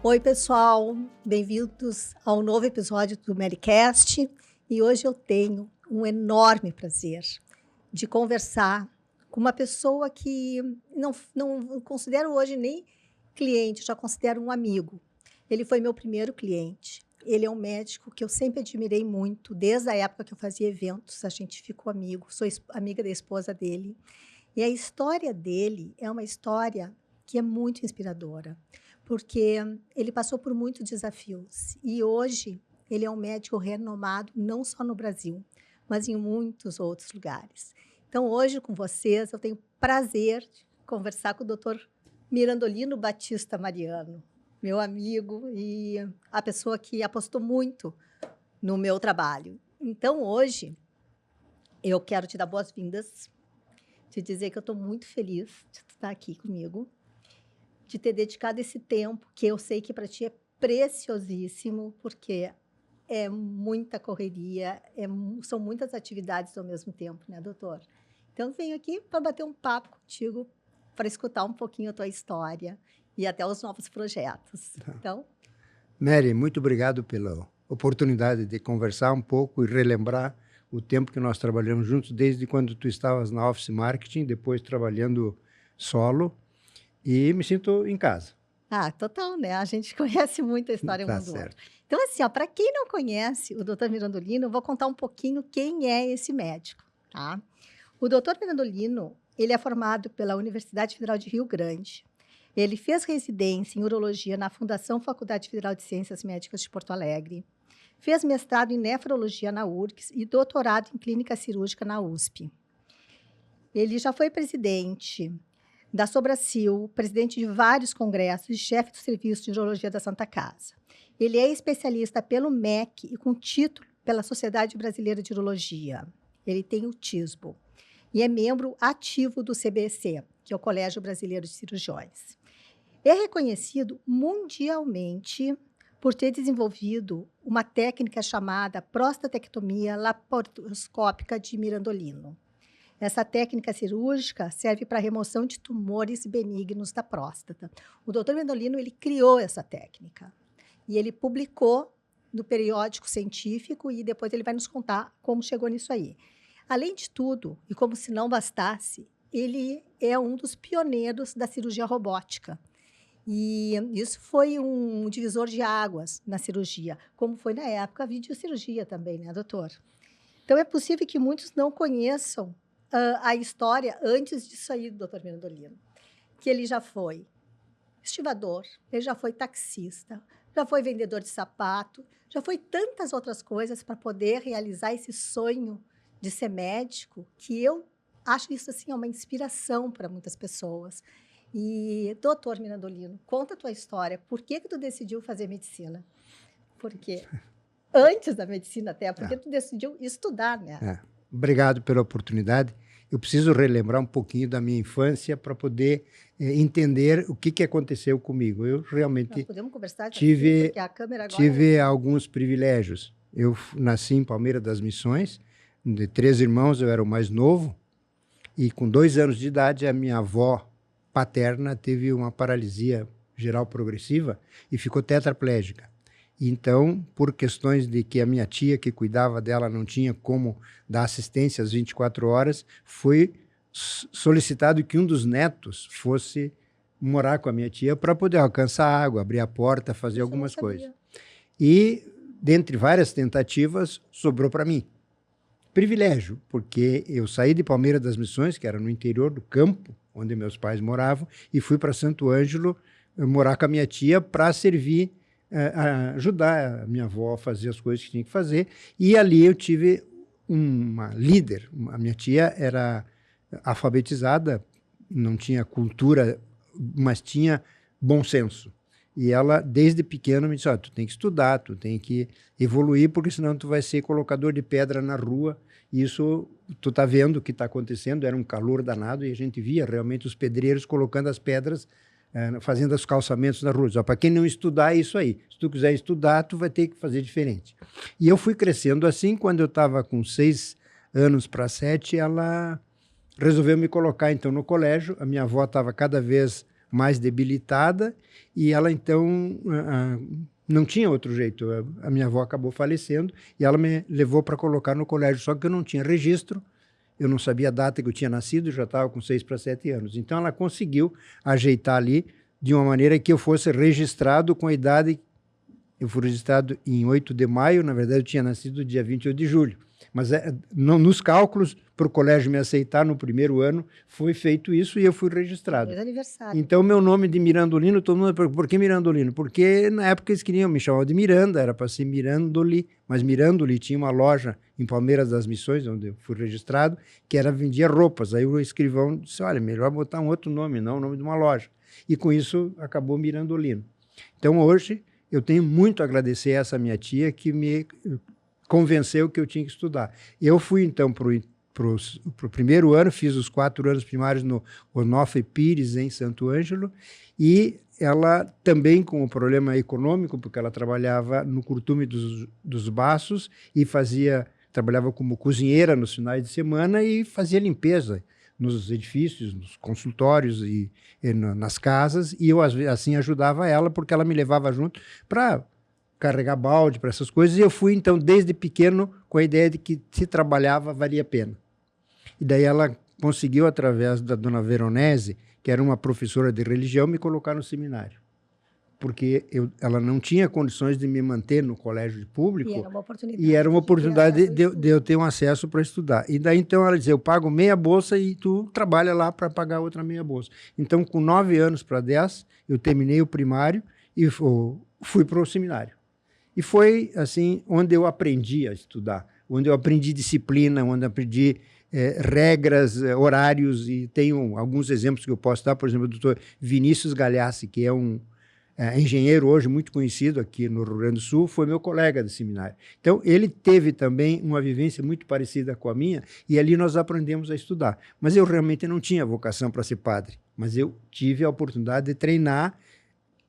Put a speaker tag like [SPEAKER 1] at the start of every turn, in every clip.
[SPEAKER 1] Oi, pessoal, bem-vindos ao novo episódio do Medicast. E hoje eu tenho um enorme prazer de conversar com uma pessoa que não considero hoje nem cliente, já considero um amigo. Ele foi meu primeiro cliente. Ele é um médico que eu sempre admirei muito, desde a época que eu fazia eventos, a gente ficou amigo, sou amiga da esposa dele. E a história dele é uma história que é muito inspiradora, porque ele passou por muitos desafios. E hoje ele é um médico renomado, não só no Brasil, mas em muitos outros lugares. Então, hoje, com vocês, eu tenho prazer de conversar com o Dr. Mirandolino Batista Mariano, meu amigo e a pessoa que apostou muito no meu trabalho. Então, hoje, eu quero te dar boas-vindas, te dizer que eu estou muito feliz de estar aqui comigo, de ter dedicado esse tempo, que eu sei que para ti é preciosíssimo, porque é muita correria, são muitas atividades ao mesmo tempo, né, doutor? Então, venho aqui para bater um papo contigo, para escutar um pouquinho a tua história e até os novos projetos. Então,
[SPEAKER 2] Mary, muito obrigado pela oportunidade de conversar um pouco e relembrar o tempo que nós trabalhamos juntos, desde quando tu estavas na Office Marketing, depois trabalhando solo, e me sinto em casa.
[SPEAKER 1] Ah, total, né? A gente conhece muito a história um do outro. Então, assim, para quem não conhece o Dr. Mirandolino, eu vou contar um pouquinho quem é esse médico, tá? O Dr. Mirandolino, ele é formado pela Universidade Federal de Rio Grande. Ele fez residência em urologia na Fundação Faculdade Federal de Ciências Médicas de Porto Alegre. Fez mestrado em nefrologia na URGS e doutorado em clínica cirúrgica na USP. Ele já foi presidente da Sobracil, presidente de vários congressos e chefe do Serviço de Urologia da Santa Casa. Ele é especialista pelo MEC e com título pela Sociedade Brasileira de Urologia. Ele tem o TISBO e é membro ativo do CBC, que é o Colégio Brasileiro de Cirurgiões. É reconhecido mundialmente por ter desenvolvido uma técnica chamada prostatectomia laparoscópica de Mirandolino. Essa técnica cirúrgica serve para a remoção de tumores benignos da próstata. O Dr. Mirandolino, ele criou essa técnica e ele publicou no periódico científico e depois ele vai nos contar como chegou nisso aí. Além de tudo, e como se não bastasse, ele é um dos pioneiros da cirurgia robótica. E isso foi um divisor de águas na cirurgia, como foi na época a videocirurgia também, né, doutor? Então, é possível que muitos não conheçam a história antes disso aí do Dr. Mirandolino, que ele já foi estivador, ele já foi taxista, já foi vendedor de sapato, já foi tantas outras coisas para poder realizar esse sonho de ser médico, que eu acho isso assim uma inspiração para muitas pessoas. E, doutor Mirandolino, conta a tua história. Por que tu decidiu fazer medicina? Por quê? Antes da medicina até, porque tu decidiu estudar, né?
[SPEAKER 2] Obrigado pela oportunidade. Eu preciso relembrar um pouquinho da minha infância para poder entender o que aconteceu comigo. Eu realmente
[SPEAKER 1] podemos conversar
[SPEAKER 2] tive
[SPEAKER 1] porque a câmera agora
[SPEAKER 2] alguns privilégios. Eu nasci em Palmeira das Missões, de 3 irmãos, eu era o mais novo, e com 2 anos de idade, a minha avó paterna teve uma paralisia geral progressiva e ficou tetraplégica. Então, por questões de que a minha tia que cuidava dela não tinha como dar assistência às 24 horas, foi solicitado que um dos netos fosse morar com a minha tia para poder alcançar água, abrir a porta, fazer algumas coisas. E, dentre várias tentativas, sobrou para mim. Privilégio, porque eu saí de Palmeira das Missões, que era no interior do campo, onde meus pais moravam, e fui para Santo Ângelo morar com a minha tia para servir, ajudar a minha avó a fazer as coisas que tinha que fazer. E ali eu tive uma líder. A minha tia era alfabetizada, não tinha cultura, mas tinha bom senso. E ela, desde pequeno, me disse, tu tem que estudar, tu tem que evoluir, porque senão tu vai ser colocador de pedra na rua. E isso, tu tá vendo o que está acontecendo, era um calor danado, e a gente via realmente os pedreiros colocando as pedras, fazendo os calçamentos na rua. Para quem não estudar, é isso aí. Se tu quiser estudar, tu vai ter que fazer diferente. E eu fui crescendo assim. Quando eu estava com 6 anos para 7, ela resolveu me colocar, então, no colégio. A minha avó estava cada vez mais debilitada, e ela então não tinha outro jeito. A minha avó acabou falecendo e ela me levou para colocar no colégio, só que eu não tinha registro, eu não sabia a data que eu tinha nascido, já estava com 6 para 7 anos. Então ela conseguiu ajeitar ali de uma maneira que eu fosse registrado com a idade. Eu fui registrado em 8 de maio, na verdade eu tinha nascido dia 28 de julho. Mas nos cálculos, para o colégio me aceitar no primeiro ano, foi feito isso e eu fui registrado.
[SPEAKER 1] Aniversário.
[SPEAKER 2] Então, meu nome de Mirandolino, todo mundo pergunta, por que Mirandolino? Porque na época eles queriam me chamar de Miranda, era para ser Mirandoli, mas Mirandoli tinha uma loja em Palmeiras das Missões, onde eu fui registrado, que vendia roupas. Aí o escrivão disse, olha, melhor botar um outro nome, não o nome de uma loja. E com isso acabou Mirandolino. Então, hoje, eu tenho muito a agradecer a essa minha tia que me convenceu que eu tinha que estudar. Eu fui, então, para o primeiro ano, fiz os 4 anos primários no Onofre Pires, em Santo Ângelo, e ela também com o problema econômico, porque ela trabalhava no Curtume dos Baços e trabalhava como cozinheira nos finais de semana e fazia limpeza nos edifícios, nos consultórios e nas casas, e eu assim ajudava ela, porque ela me levava junto para carregar balde, para essas coisas, e eu fui, então, desde pequeno, com a ideia de que se trabalhava, valia a pena. E daí ela conseguiu, através da dona Veronese, que era uma professora de religião, me colocar no seminário. Porque ela não tinha condições de me manter no colégio público. E era uma oportunidade de eu ter um acesso para estudar. E daí, então, ela dizia, eu pago meia bolsa e tu trabalha lá para pagar outra meia bolsa. Então, com 9 anos para 10, eu terminei o primário e fui para o seminário. E foi, assim, onde eu aprendi a estudar, onde eu aprendi disciplina, onde eu aprendi regras, horários, e tenho alguns exemplos que eu posso dar. Por exemplo, o doutor Vinícius Galhaçi, que é um engenheiro hoje muito conhecido aqui no Rio Grande do Sul, foi meu colega de seminário. Então, ele teve também uma vivência muito parecida com a minha, e ali nós aprendemos a estudar. Mas eu realmente não tinha vocação para ser padre, mas eu tive a oportunidade de treinar,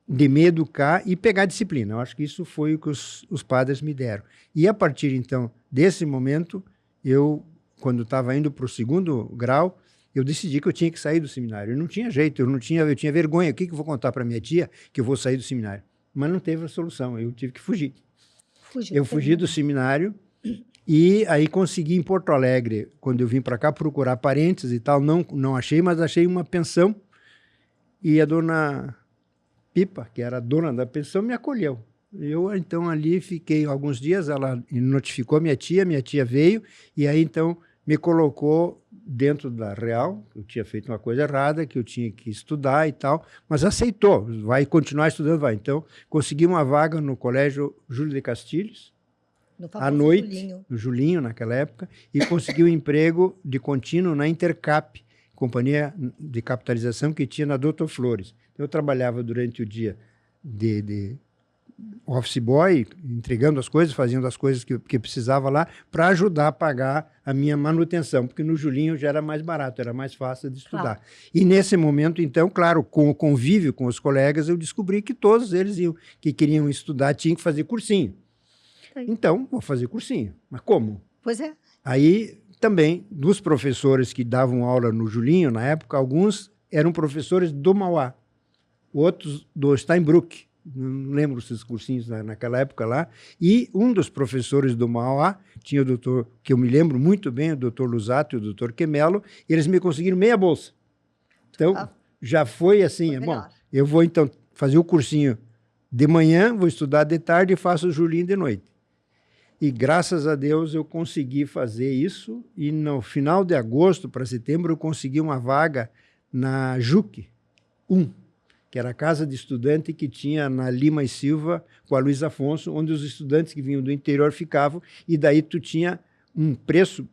[SPEAKER 2] de me educar e pegar disciplina. Eu acho que isso foi o que os padres me deram. E a partir, então, desse momento, quando estava indo para o 2º grau, eu decidi que eu tinha que sair do seminário. Eu não tinha jeito, eu tinha vergonha. O que eu vou contar para minha tia que eu vou sair do seminário? Mas não teve a solução, eu tive que fugir. Eu fugi do seminário e aí consegui em Porto Alegre, quando eu vim para cá procurar parentes e tal, não achei, mas achei uma pensão, e a dona Pipa, que era a dona da pensão, me acolheu. Eu, então, ali fiquei alguns dias, ela notificou minha tia veio, e aí, então, me colocou dentro da Real. Eu tinha feito uma coisa errada, que eu tinha que estudar e tal, mas aceitou, vai continuar estudando, vai. Então, consegui uma vaga no Colégio Júlio de Castilhos, à noite, no Julinho, naquela época, e consegui um emprego de contínuo na Intercap, companhia de capitalização que tinha na Doutor Flores. Eu trabalhava durante o dia de office boy, entregando as coisas, fazendo as coisas que precisava lá, para ajudar a pagar a minha manutenção, porque no Julinho já era mais barato, era mais fácil de estudar. Claro. E nesse momento, então, claro, com o convívio com os colegas, eu descobri que todos eles que queriam estudar tinham que fazer cursinho. Então, vou fazer cursinho. Mas como?
[SPEAKER 1] Pois é.
[SPEAKER 2] Aí, também, dos professores que davam aula no Julinho, na época, alguns eram professores do Mauá, outros do Steinbrück, não lembro esses cursinhos naquela época lá, e um dos professores do Mauá, tinha o doutor, que eu me lembro muito bem, o doutor Lusato e o doutor Quemelo, e eles me conseguiram meia bolsa. Então, já foi assim, bom, eu vou então fazer o cursinho de manhã, vou estudar de tarde e faço o Julinho de noite. E graças a Deus eu consegui fazer isso, e no final de agosto para setembro eu consegui uma vaga na JUC 1, que era a casa de estudante que tinha na Lima e Silva, com a Luiz Afonso, onde os estudantes que vinham do interior ficavam, e daí tu tinha um preço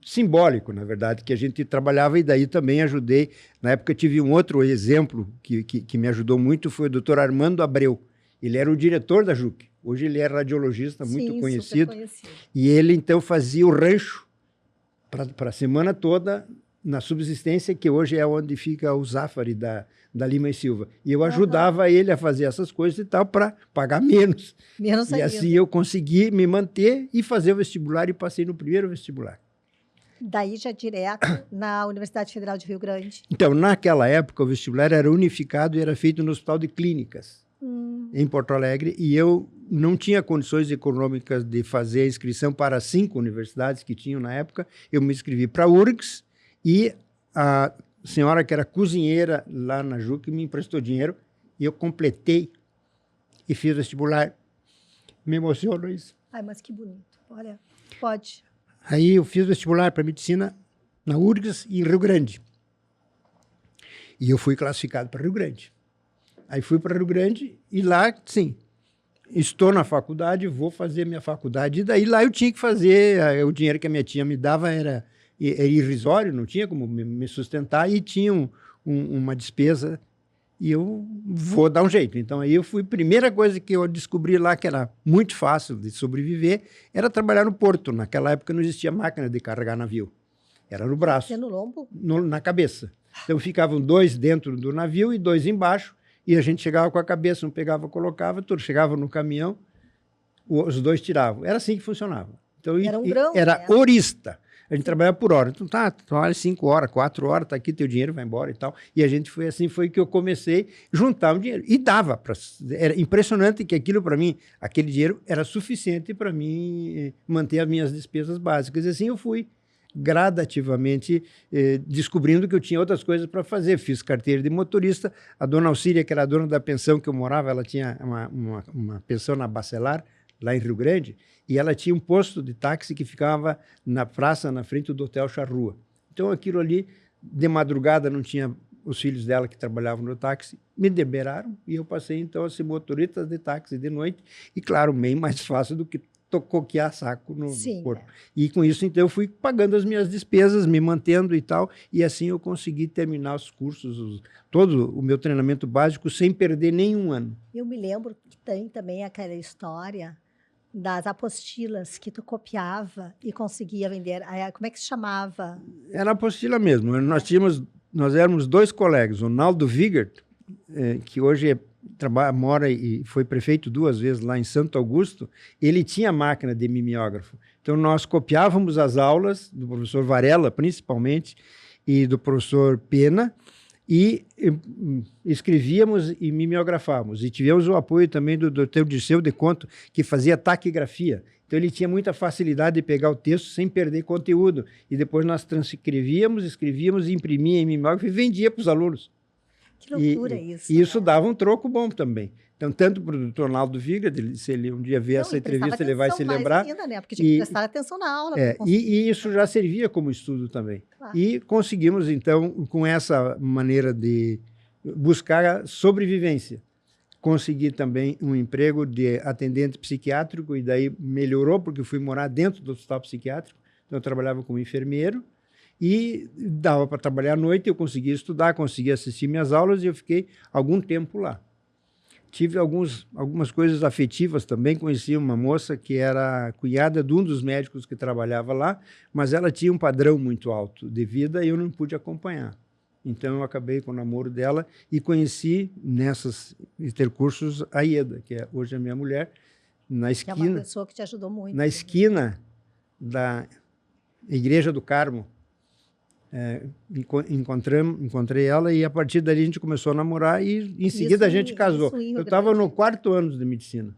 [SPEAKER 2] simbólico, na verdade, que a gente trabalhava, e daí também ajudei. Na época tive um outro exemplo que me ajudou muito, foi o doutor Armando Abreu. Ele era o diretor da JUC. Hoje ele é radiologista muito conhecido. E ele, então, fazia o rancho para a semana toda na subsistência, que hoje é onde fica o Zafari da Lima e Silva. E eu ajudava ele a fazer essas coisas e tal, para pagar menos. E assim eu consegui me manter e fazer o vestibular, e passei no primeiro vestibular.
[SPEAKER 1] Daí já direto na Universidade Federal de Rio Grande.
[SPEAKER 2] Então, naquela época, o vestibular era unificado e era feito no Hospital de Clínicas, em Porto Alegre, e eu não tinha condições econômicas de fazer a inscrição para 5 universidades que tinham na época. Eu me inscrevi para a URGS e a senhora que era cozinheira lá na JUC me emprestou dinheiro e eu completei e fiz vestibular. Me emociona isso.
[SPEAKER 1] Ai, mas que bonito. Olha, pode.
[SPEAKER 2] Aí eu fiz vestibular para medicina na URGS e em Rio Grande. E eu fui classificado para Rio Grande. Aí fui para Rio Grande e lá, sim, estou na faculdade, vou fazer minha faculdade. E daí lá eu tinha que fazer, o dinheiro que a minha tia me dava era irrisório, não tinha como me sustentar e tinha uma despesa e eu vou dar um jeito. Então aí eu fui, primeira coisa que eu descobri lá que era muito fácil de sobreviver era trabalhar no porto. Naquela época não existia máquina de carregar navio, era no braço.
[SPEAKER 1] No lombo?
[SPEAKER 2] Na cabeça. Então ficavam 2 dentro do navio e 2 embaixo. E a gente chegava com a cabeça, um pegava, colocava, tudo chegava no caminhão, os 2 tiravam. Era assim que funcionava. Então,
[SPEAKER 1] era um grão,
[SPEAKER 2] era
[SPEAKER 1] né?
[SPEAKER 2] Horista. A gente trabalhava por hora. Então, trabalha 5 horas, 4 horas, tá aqui teu dinheiro, vai embora e tal. E a gente foi assim, foi que eu comecei a juntar o dinheiro. E dava. Era impressionante que aquilo para mim, aquele dinheiro era suficiente para mim manter as minhas despesas básicas. E assim eu fui gradativamente descobrindo que eu tinha outras coisas para fazer. Fiz carteira de motorista. A dona Alcíria, que era a dona da pensão que eu morava, ela tinha uma pensão na Bacelar, lá em Rio Grande, e ela tinha um posto de táxi que ficava na praça, na frente do Hotel Charrua. Então, aquilo ali, de madrugada, não tinha os filhos dela que trabalhavam no táxi, me liberaram e eu passei, então, a ser motorista de táxi de noite. E, claro, bem mais fácil do que coquear saco no porto. E com isso, então, eu fui pagando as minhas despesas, me mantendo e tal, e assim eu consegui terminar os cursos, todo o meu treinamento básico, sem perder nenhum ano.
[SPEAKER 1] Eu me lembro que tem também aquela história das apostilas que tu copiava e conseguia vender. Como é que se chamava?
[SPEAKER 2] Era apostila mesmo. Nós éramos 2 colegas, o Naldo Vigert, que hoje mora e foi prefeito 2 vezes lá em Santo Augusto. Ele tinha máquina de mimeógrafo. Então, nós copiávamos as aulas do professor Varela, principalmente, e do professor Pena, e escrevíamos e mimeografávamos. E tivemos o apoio também do Dr. Dirceu de Conto, que fazia taquigrafia. Então, ele tinha muita facilidade de pegar o texto sem perder conteúdo. E depois nós transcrevíamos, escrevíamos, imprimia em mimeógrafo e vendia para os alunos.
[SPEAKER 1] Que loucura isso.
[SPEAKER 2] E isso dava um troco bom também. Então, tanto para o Dr. Naldo Viga, se ele um dia ver essa entrevista, ele vai se lembrar.
[SPEAKER 1] Ainda, né? Porque tinha que prestar atenção na aula.
[SPEAKER 2] E isso já servia como estudo também. Claro. E conseguimos, então, com essa maneira de buscar sobrevivência, conseguir também um emprego de atendente psiquiátrico, e daí melhorou, porque eu fui morar dentro do hospital psiquiátrico. Então, eu trabalhava como enfermeiro, e dava para trabalhar à noite, eu conseguia estudar, conseguia assistir minhas aulas, e eu fiquei algum tempo lá. Tive algumas coisas afetivas também, conheci uma moça que era cunhada de um dos médicos que trabalhava lá, mas ela tinha um padrão muito alto de vida e eu não pude acompanhar. Então, eu acabei com o namoro dela e conheci, nesses intercursos, a Ieda, que é hoje a minha mulher, na esquina...
[SPEAKER 1] Que é uma pessoa que te ajudou muito.
[SPEAKER 2] Na esquina da Igreja do Carmo. Encontrei ela e a partir dali a gente começou a namorar e em seguida a gente casou. Eu estava no 4º ano de medicina.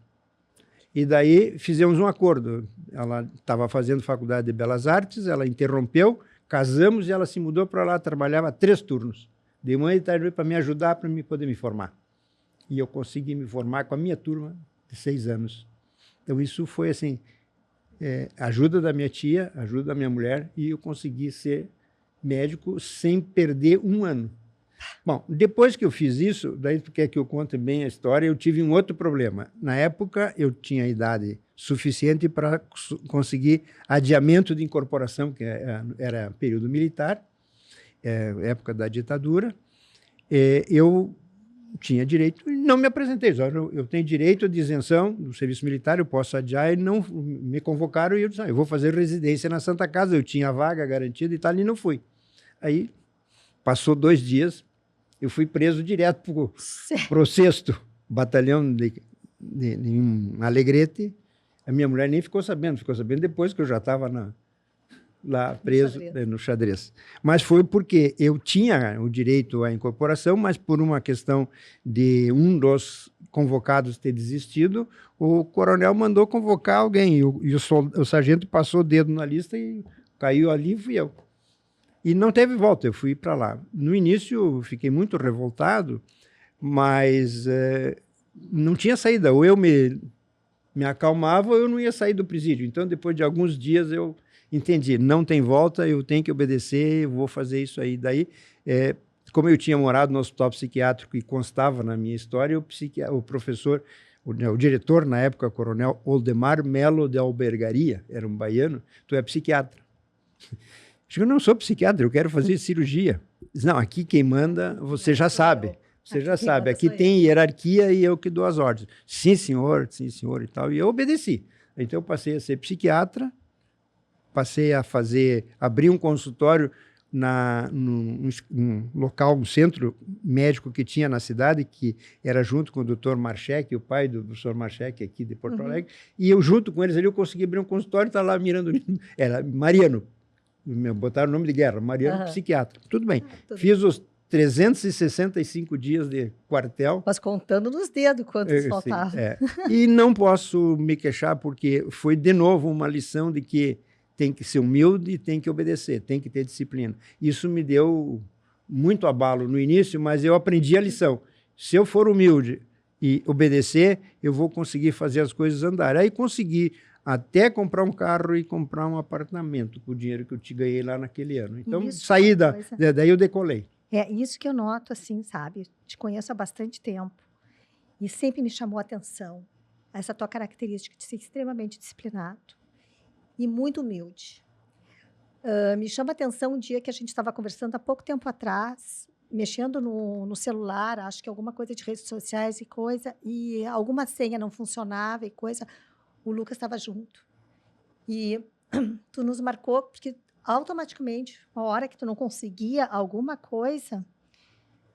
[SPEAKER 2] E daí fizemos um acordo. Ela estava fazendo faculdade de Belas Artes, ela interrompeu, casamos e ela se mudou para lá, trabalhava 3 turnos, de manhã e tarde, para me ajudar, para me poder me formar. E eu consegui me formar com a minha turma de 6 anos. Então isso foi assim, ajuda da minha tia, ajuda da minha mulher, e eu consegui ser médico sem perder um ano. Bom, depois que eu fiz isso, daí tu quer que eu conte bem a história, eu tive um outro problema. Na época, eu tinha idade suficiente para conseguir adiamento de incorporação, que era período militar, época da ditadura. Eu tinha direito, e não me apresentei. Eu tenho direito de isenção do serviço militar, eu posso adiar, e não me convocaram, e eu disse, eu vou fazer residência na Santa Casa, eu tinha vaga garantida e tal, e não fui. Aí, passou 2 dias, eu fui preso direto para o 6º Batalhão de Alegrete. A minha mulher nem ficou sabendo depois que eu já estava lá preso no xadrez. Mas foi porque eu tinha o direito à incorporação, mas por uma questão de um dos convocados ter desistido, o coronel mandou convocar alguém, e o sargento passou o dedo na lista e caiu ali e fui eu. E não teve volta, eu fui para lá. No início eu fiquei muito revoltado, mas não tinha saída. Ou eu me acalmava ou eu não ia sair do presídio. Então, depois de alguns dias, eu entendi, não tem volta, eu tenho que obedecer, eu vou fazer isso aí. Daí, como eu tinha morado no hospital psiquiátrico e constava na minha história, o professor, o diretor na época, coronel Oldemar Melo de Albergaria, era um baiano, tu é psiquiatra. Eu não sou psiquiatra, eu quero fazer cirurgia. Não, aqui quem manda, você já sabe. Você já sabe, aqui tem hierarquia e eu que dou as ordens. Sim, senhor e tal. E eu obedeci. Então eu passei a ser psiquiatra, passei a abrir um consultório num local, um centro médico que tinha na cidade, que era junto com o Dr. Marchek, o pai do professor Marchek aqui de Porto Alegre, e eu junto com eles ali eu consegui abrir um consultório, está lá mirando, era Mariano, botaram o nome de guerra, Mariano psiquiatra. Tudo bem, fiz os 365 dias de quartel.
[SPEAKER 1] Mas contando nos dedos quantos faltavam.
[SPEAKER 2] E não posso me queixar, porque foi de novo uma lição de que tem que ser humilde e tem que obedecer, tem que ter disciplina. Isso me deu muito abalo no início, mas eu aprendi a lição. Se eu for humilde e obedecer, eu vou conseguir fazer as coisas andarem. Aí consegui até comprar um carro e comprar um apartamento com o dinheiro que eu te ganhei lá naquele ano. Então, daí eu decolei.
[SPEAKER 1] É isso que eu noto, assim, sabe? Te conheço há bastante tempo e sempre me chamou a atenção essa tua característica de ser extremamente disciplinado e muito humilde. Me chama a atenção um dia que a gente estava conversando há pouco tempo atrás, mexendo no celular, acho que alguma coisa de redes sociais e coisa, e alguma senha não funcionava e coisa, o Lucas estava junto. E tu nos marcou, porque automaticamente, a hora que tu não conseguia alguma coisa,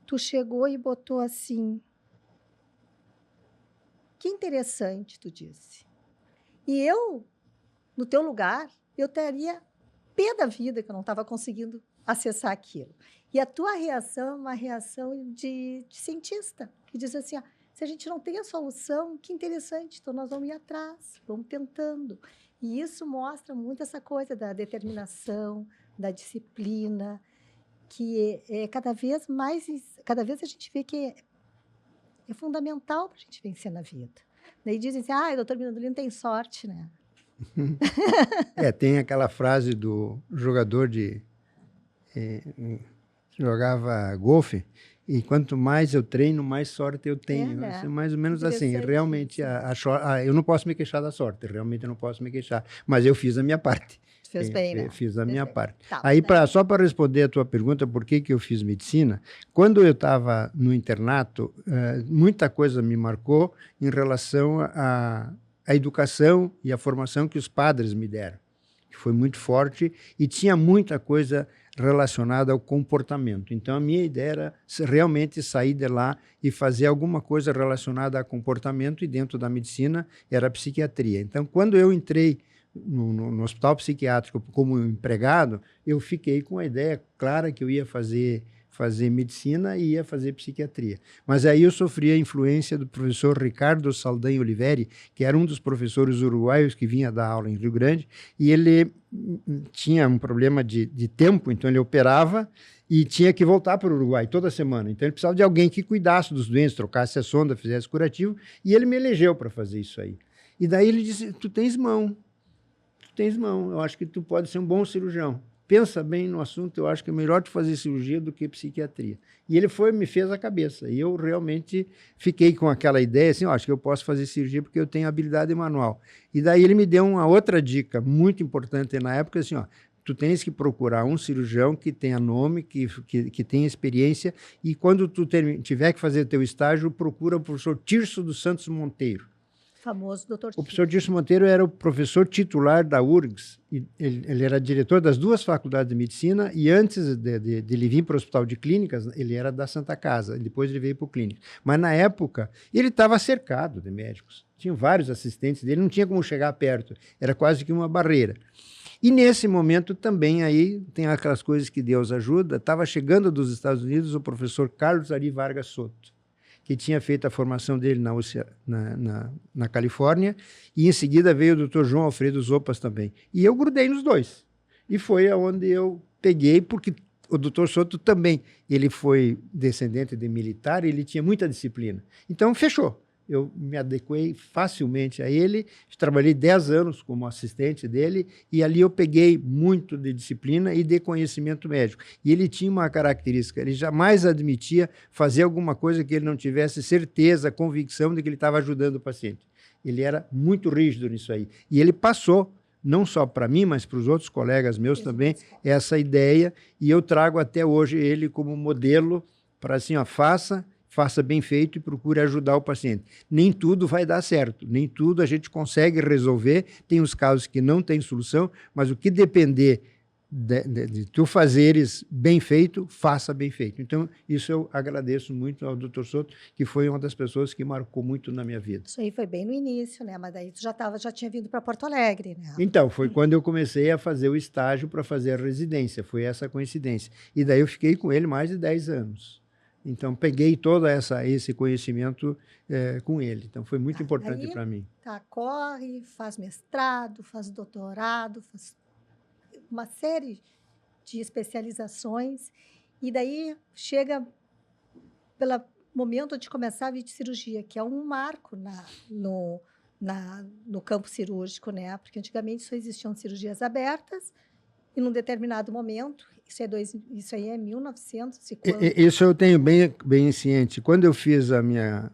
[SPEAKER 1] tu chegou e botou assim, que interessante, tu disse. E eu, no teu lugar, eu teria pé da vida que eu não estava conseguindo acessar aquilo. E a tua reação é uma reação de cientista, que diz assim, se a gente não tem a solução, que interessante, então nós vamos ir atrás, vamos tentando. E isso mostra muito essa coisa da determinação, da disciplina, que cada vez a gente vê que é fundamental para a gente vencer na vida. Daí dizem assim, o doutor Mirandolino tem sorte, né?
[SPEAKER 2] Tem aquela frase do jogador jogava golfe, e quanto mais eu treino, mais sorte eu tenho.
[SPEAKER 1] Né?
[SPEAKER 2] É mais ou menos assim. Realmente, eu não posso me queixar da sorte, realmente eu não posso me queixar. Mas eu fiz a minha parte.
[SPEAKER 1] Fez bem, né?
[SPEAKER 2] Fiz a minha parte. Aí, só para responder a tua pergunta, por que eu fiz medicina, quando eu estava no internato, muita coisa me marcou em relação à educação e à formação que os padres me deram, que foi muito forte e tinha muita coisa relacionada ao comportamento. Então, a minha ideia era realmente sair de lá e fazer alguma coisa relacionada a comportamento, e dentro da medicina era a psiquiatria. Então, quando eu entrei no hospital psiquiátrico como empregado, eu fiquei com a ideia clara que eu ia fazer medicina e ia fazer psiquiatria. Mas aí eu sofri a influência do professor Ricardo Saldanha Oliveri, que era um dos professores uruguaios que vinha dar aula em Rio Grande, e ele tinha um problema de tempo, então ele operava e tinha que voltar para o Uruguai toda semana. Então ele precisava de alguém que cuidasse dos doentes, trocasse a sonda, fizesse curativo, e ele me elegeu para fazer isso aí. E daí ele disse, tu tens mão, eu acho que tu pode ser um bom cirurgião. Pensa bem no assunto, eu acho que é melhor tu fazer cirurgia do que psiquiatria. E ele me fez a cabeça. E eu realmente fiquei com aquela ideia, assim, acho que eu posso fazer cirurgia porque eu tenho habilidade manual. E daí ele me deu uma outra dica muito importante na época, assim, tu tens que procurar um cirurgião que tenha nome, que tenha experiência, e quando tu tiver que fazer teu estágio, procura o professor Tirso dos Santos Monteiro.
[SPEAKER 1] Famoso doutor.
[SPEAKER 2] O professor Tirso Monteiro era o professor titular da URGS, e ele era diretor das duas faculdades de medicina, e antes de ele vir para o Hospital de Clínicas, ele era da Santa Casa, depois ele veio para o Clínica. Mas na época, ele estava cercado de médicos, tinha vários assistentes dele, não tinha como chegar perto, era quase que uma barreira. E nesse momento também aí tem aquelas coisas que Deus ajuda. Estava chegando dos Estados Unidos o professor Carlos Ari Vargas Soto, que tinha feito a formação dele na Califórnia, e em seguida veio o Dr. João Alfredo Zopas também. E eu grudei nos dois. E foi aonde eu peguei, porque o Dr. Soto também, ele foi descendente de militar, ele tinha muita disciplina. Então, fechou. Eu me adequei facilmente a ele, trabalhei 10 anos como assistente dele, e ali eu peguei muito de disciplina e de conhecimento médico. E ele tinha uma característica, ele jamais admitia fazer alguma coisa que ele não tivesse certeza, convicção de que ele estava ajudando o paciente. Ele era muito rígido nisso aí. E ele passou, não só para mim, mas para os outros colegas meus também, essa ideia, e eu trago até hoje ele como modelo para assim, ó, faça bem feito e procure ajudar o paciente. Nem tudo vai dar certo, nem tudo a gente consegue resolver, tem os casos que não tem solução, mas o que depender de tu fazeres bem feito, faça bem feito. Então, isso eu agradeço muito ao Dr. Soto, que foi uma das pessoas que marcou muito na minha vida.
[SPEAKER 1] Isso aí foi bem no início, né? Mas daí tu já tinha vindo para Porto Alegre, né?
[SPEAKER 2] Então, foi quando eu comecei a fazer o estágio para fazer a residência, foi essa coincidência. E daí eu fiquei com ele mais de 10 anos. Então, peguei todo esse conhecimento com ele. Então, foi muito importante para mim.
[SPEAKER 1] Corre, faz mestrado, faz doutorado, faz uma série de especializações. E daí chega pelo momento de começar a videocirurgia, que é um marco no campo cirúrgico, né? Porque antigamente só existiam cirurgias abertas, e num determinado momento, isso aí é 1900 e quando?
[SPEAKER 2] Isso eu tenho bem ciente. Quando eu fiz a minha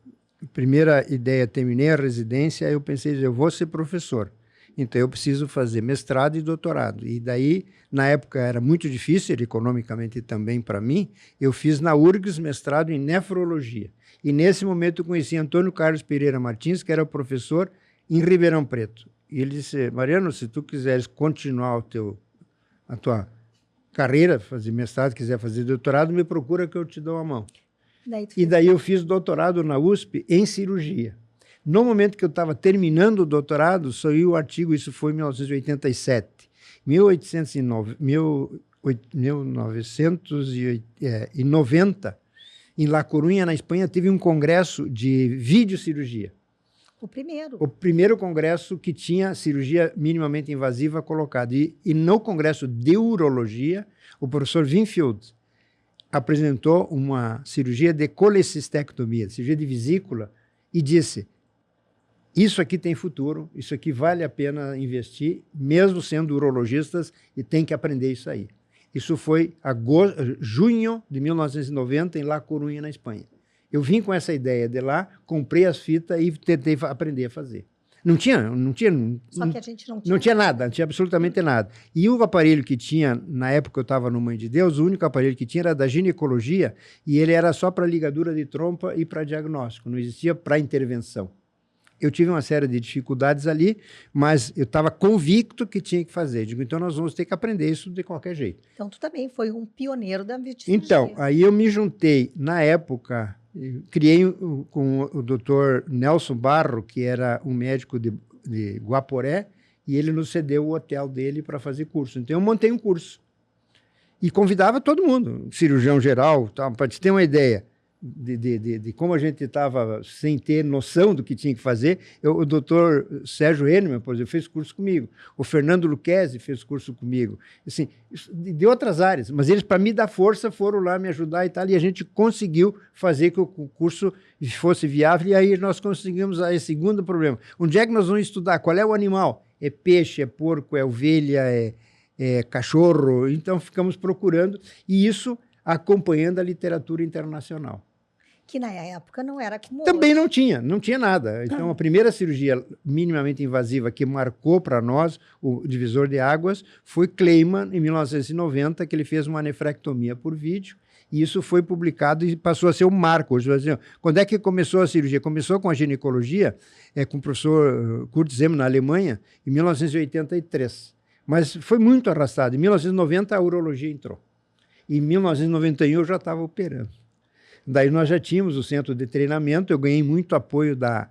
[SPEAKER 2] primeira ideia, terminei a residência, eu pensei, eu vou ser professor. Então, eu preciso fazer mestrado e doutorado. E daí, na época, era muito difícil, economicamente também para mim, eu fiz na URGS mestrado em nefrologia. E nesse momento eu conheci Antônio Carlos Pereira Martins, que era o professor em Ribeirão Preto. E ele disse, Mariano, se tu quiseres continuar a tua carreira, fazer mestrado, quiser fazer doutorado, me procura que eu te dou a mão. E daí eu fiz doutorado na USP em cirurgia. No momento que eu estava terminando o doutorado, saiu o artigo, isso foi em 1987. 1990, em La Coruña, na Espanha, teve um congresso de videocirurgia.
[SPEAKER 1] O primeiro.
[SPEAKER 2] O primeiro congresso que tinha cirurgia minimamente invasiva colocada. E no congresso de urologia, o professor Winfield apresentou uma cirurgia de colecistectomia, cirurgia de vesícula, e disse, isso aqui tem futuro, isso aqui vale a pena investir, mesmo sendo urologistas, e tem que aprender isso aí. Isso foi junho de 1990, em La Coruña, na Espanha. Eu vim com essa ideia de lá, comprei as fitas e tentei aprender a fazer. Não tinha.
[SPEAKER 1] Só que a gente não tinha.
[SPEAKER 2] Não tinha nada, não tinha absolutamente nada. E o aparelho que tinha, na época que eu estava no Mãe de Deus, o único aparelho que tinha era da ginecologia, e ele era só para ligadura de trompa e para diagnóstico, não existia para intervenção. Eu tive uma série de dificuldades ali, mas eu estava convicto que tinha que fazer. Digo, então nós vamos ter que aprender isso de qualquer jeito.
[SPEAKER 1] Então tu também foi um pioneiro da videocirurgia.
[SPEAKER 2] Então, aí eu me juntei, na época, criei com o Dr. Nelson Barro, que era um médico de Guaporé, e ele nos cedeu o hotel dele para fazer curso. Então eu montei um curso e convidava todo mundo, cirurgião geral, para te ter uma ideia de como a gente estava sem ter noção do que tinha que fazer. O doutor Sérgio Henneman, por exemplo, fez curso comigo. O Fernando Lucchesi fez curso comigo. Assim, de outras áreas. Mas eles, para me dar força, foram lá me ajudar e tal. E a gente conseguiu fazer que o curso fosse viável. E aí nós conseguimos esse segundo problema. Onde é que nós vamos estudar? Qual é o animal? É peixe, é porco, é ovelha, é cachorro. Então, ficamos procurando. E isso acompanhando a literatura internacional.
[SPEAKER 1] Que na época não era como
[SPEAKER 2] também
[SPEAKER 1] hoje.
[SPEAKER 2] não tinha nada. Então, a primeira cirurgia minimamente invasiva que marcou para nós o divisor de águas foi Kleiman, em 1990, que ele fez uma nefrectomia por vídeo, e isso foi publicado e passou a ser um marco. Hoje, assim, quando é que começou a cirurgia? Começou com a ginecologia, com o professor Kurt Zemm, na Alemanha, em 1983. Mas foi muito arrastado. Em 1990, a urologia entrou. Em 1991, eu já estava operando. Daí nós já tínhamos o centro de treinamento, eu ganhei muito apoio da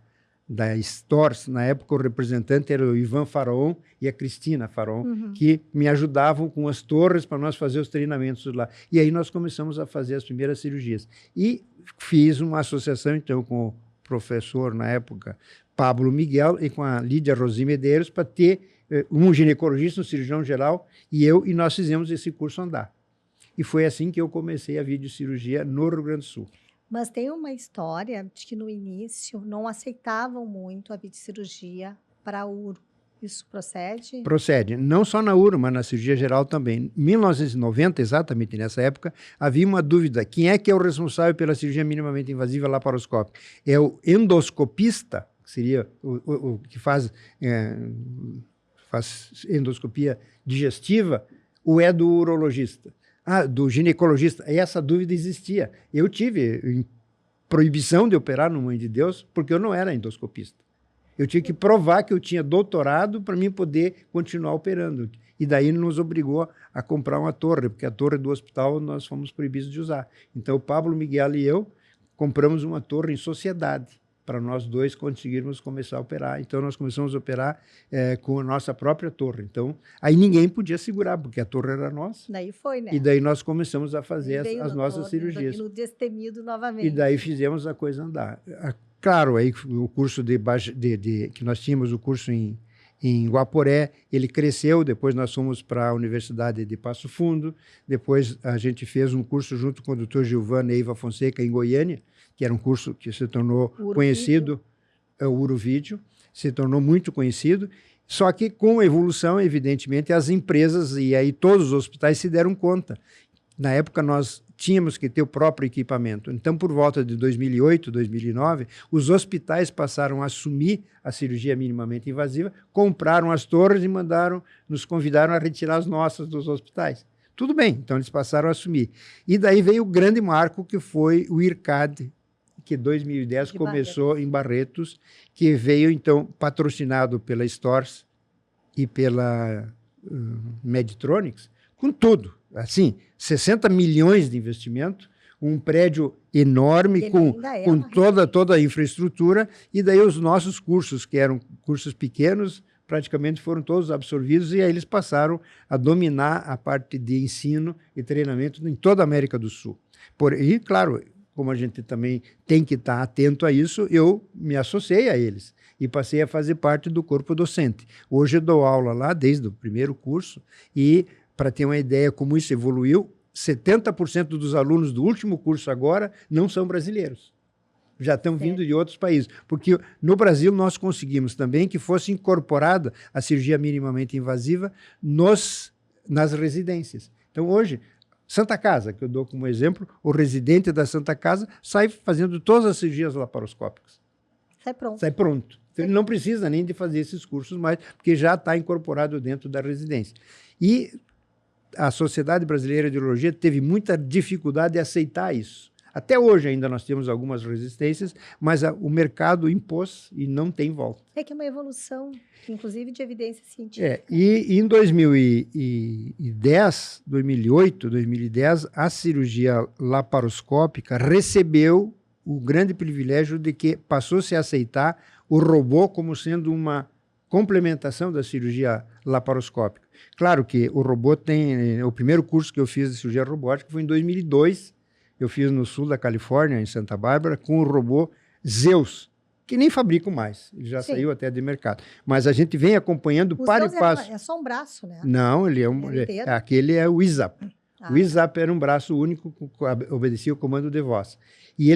[SPEAKER 2] da Stors, na época o representante era o Ivan Faraon e a Cristina Faraon, que me ajudavam com as torres para nós fazer os treinamentos lá. E aí nós começamos a fazer as primeiras cirurgias. E fiz uma associação, então, com o professor, na época, Pablo Miguel, e com a Lídia Rosi Medeiros, para ter um ginecologista, um cirurgião geral, e nós fizemos esse curso andar. E foi assim que eu comecei a videocirurgia no Rio Grande do Sul.
[SPEAKER 1] Mas tem uma história de que no início não aceitavam muito a videocirurgia para uro. Isso procede?
[SPEAKER 2] Procede. Não só na uro, mas na cirurgia geral também. Em 1990, exatamente nessa época, havia uma dúvida. Quem é que é o responsável pela cirurgia minimamente invasiva laparoscópica? É o endoscopista, que seria o que faz endoscopia digestiva, ou é do urologista? Do ginecologista. E essa dúvida existia. Eu tive proibição de operar no Mãe de Deus porque eu não era endoscopista. Eu tinha que provar que eu tinha doutorado para mim poder continuar operando. E daí nos obrigou a comprar uma torre, porque a torre do hospital nós fomos proibidos de usar. Então o Pablo Miguel e eu compramos uma torre em sociedade para nós dois conseguirmos começar a operar. Então nós começamos a operar com a nossa própria torre. Então aí ninguém podia segurar, porque a torre era nossa.
[SPEAKER 1] Daí foi, né?
[SPEAKER 2] E daí nós começamos a fazer as nossas cirurgias.
[SPEAKER 1] E no destemido novamente.
[SPEAKER 2] E daí fizemos a coisa andar. Claro, aí o curso que nós tínhamos, o curso em Guaporé, ele cresceu, depois nós fomos para a Universidade de Passo Fundo, depois a gente fez um curso junto com o Dr. Gilvana Eiva Fonseca em Goiânia, que era um curso que se tornou conhecido, o Urovídeo, se tornou muito conhecido, só que com a evolução, evidentemente, as empresas e aí todos os hospitais se deram conta. Na época, nós tínhamos que ter o próprio equipamento. Então, por volta de 2008, 2009, os hospitais passaram a assumir a cirurgia minimamente invasiva, compraram as torres e nos convidaram a retirar as nossas dos hospitais. Tudo bem, então eles passaram a assumir. E daí veio o grande marco, que foi o IRCAD, que em 2010 começou em Barretos, que veio, então, patrocinado pela Stors e pela Medtronics, com tudo. Assim, 60 milhões de investimento, um prédio enorme com toda a infraestrutura, e daí os nossos cursos, que eram cursos pequenos, praticamente foram todos absorvidos, e aí eles passaram a dominar a parte de ensino e treinamento em toda a América do Sul. E, claro, como a gente também tem que estar atento a isso, eu me associei a eles e passei a fazer parte do corpo docente. Hoje eu dou aula lá desde o primeiro curso e, para ter uma ideia como isso evoluiu, 70% dos alunos do último curso agora não são brasileiros. Já estão vindo de outros países. Porque no Brasil nós conseguimos também que fosse incorporada a cirurgia minimamente invasiva nas residências. Então hoje, Santa Casa, que eu dou como exemplo, o residente da Santa Casa sai fazendo todas as cirurgias laparoscópicas. Sai pronto. Então ele não precisa nem de fazer esses cursos mais, porque já está incorporado dentro da residência. E a Sociedade Brasileira de Urologia teve muita dificuldade de aceitar isso. Até hoje ainda nós temos algumas resistências, mas o mercado impôs e não tem volta.
[SPEAKER 1] É que é uma evolução, inclusive de evidência científica.
[SPEAKER 2] E em 2010, 2008, 2010, a cirurgia laparoscópica recebeu o grande privilégio de que passou-se a aceitar o robô como sendo uma complementação da cirurgia laparoscópica. Claro que o robô tem... O primeiro curso que eu fiz de cirurgia robótica foi em 2002. Eu fiz no sul da Califórnia, em Santa Bárbara, com o robô Zeus, que nem fabricam mais. Ele já saiu até de mercado. Mas a gente vem acompanhando para e passo.
[SPEAKER 1] É só um braço, né?
[SPEAKER 2] Não, aquele é o ISAP. O ISAP era um braço único que obedecia o comando de voz. E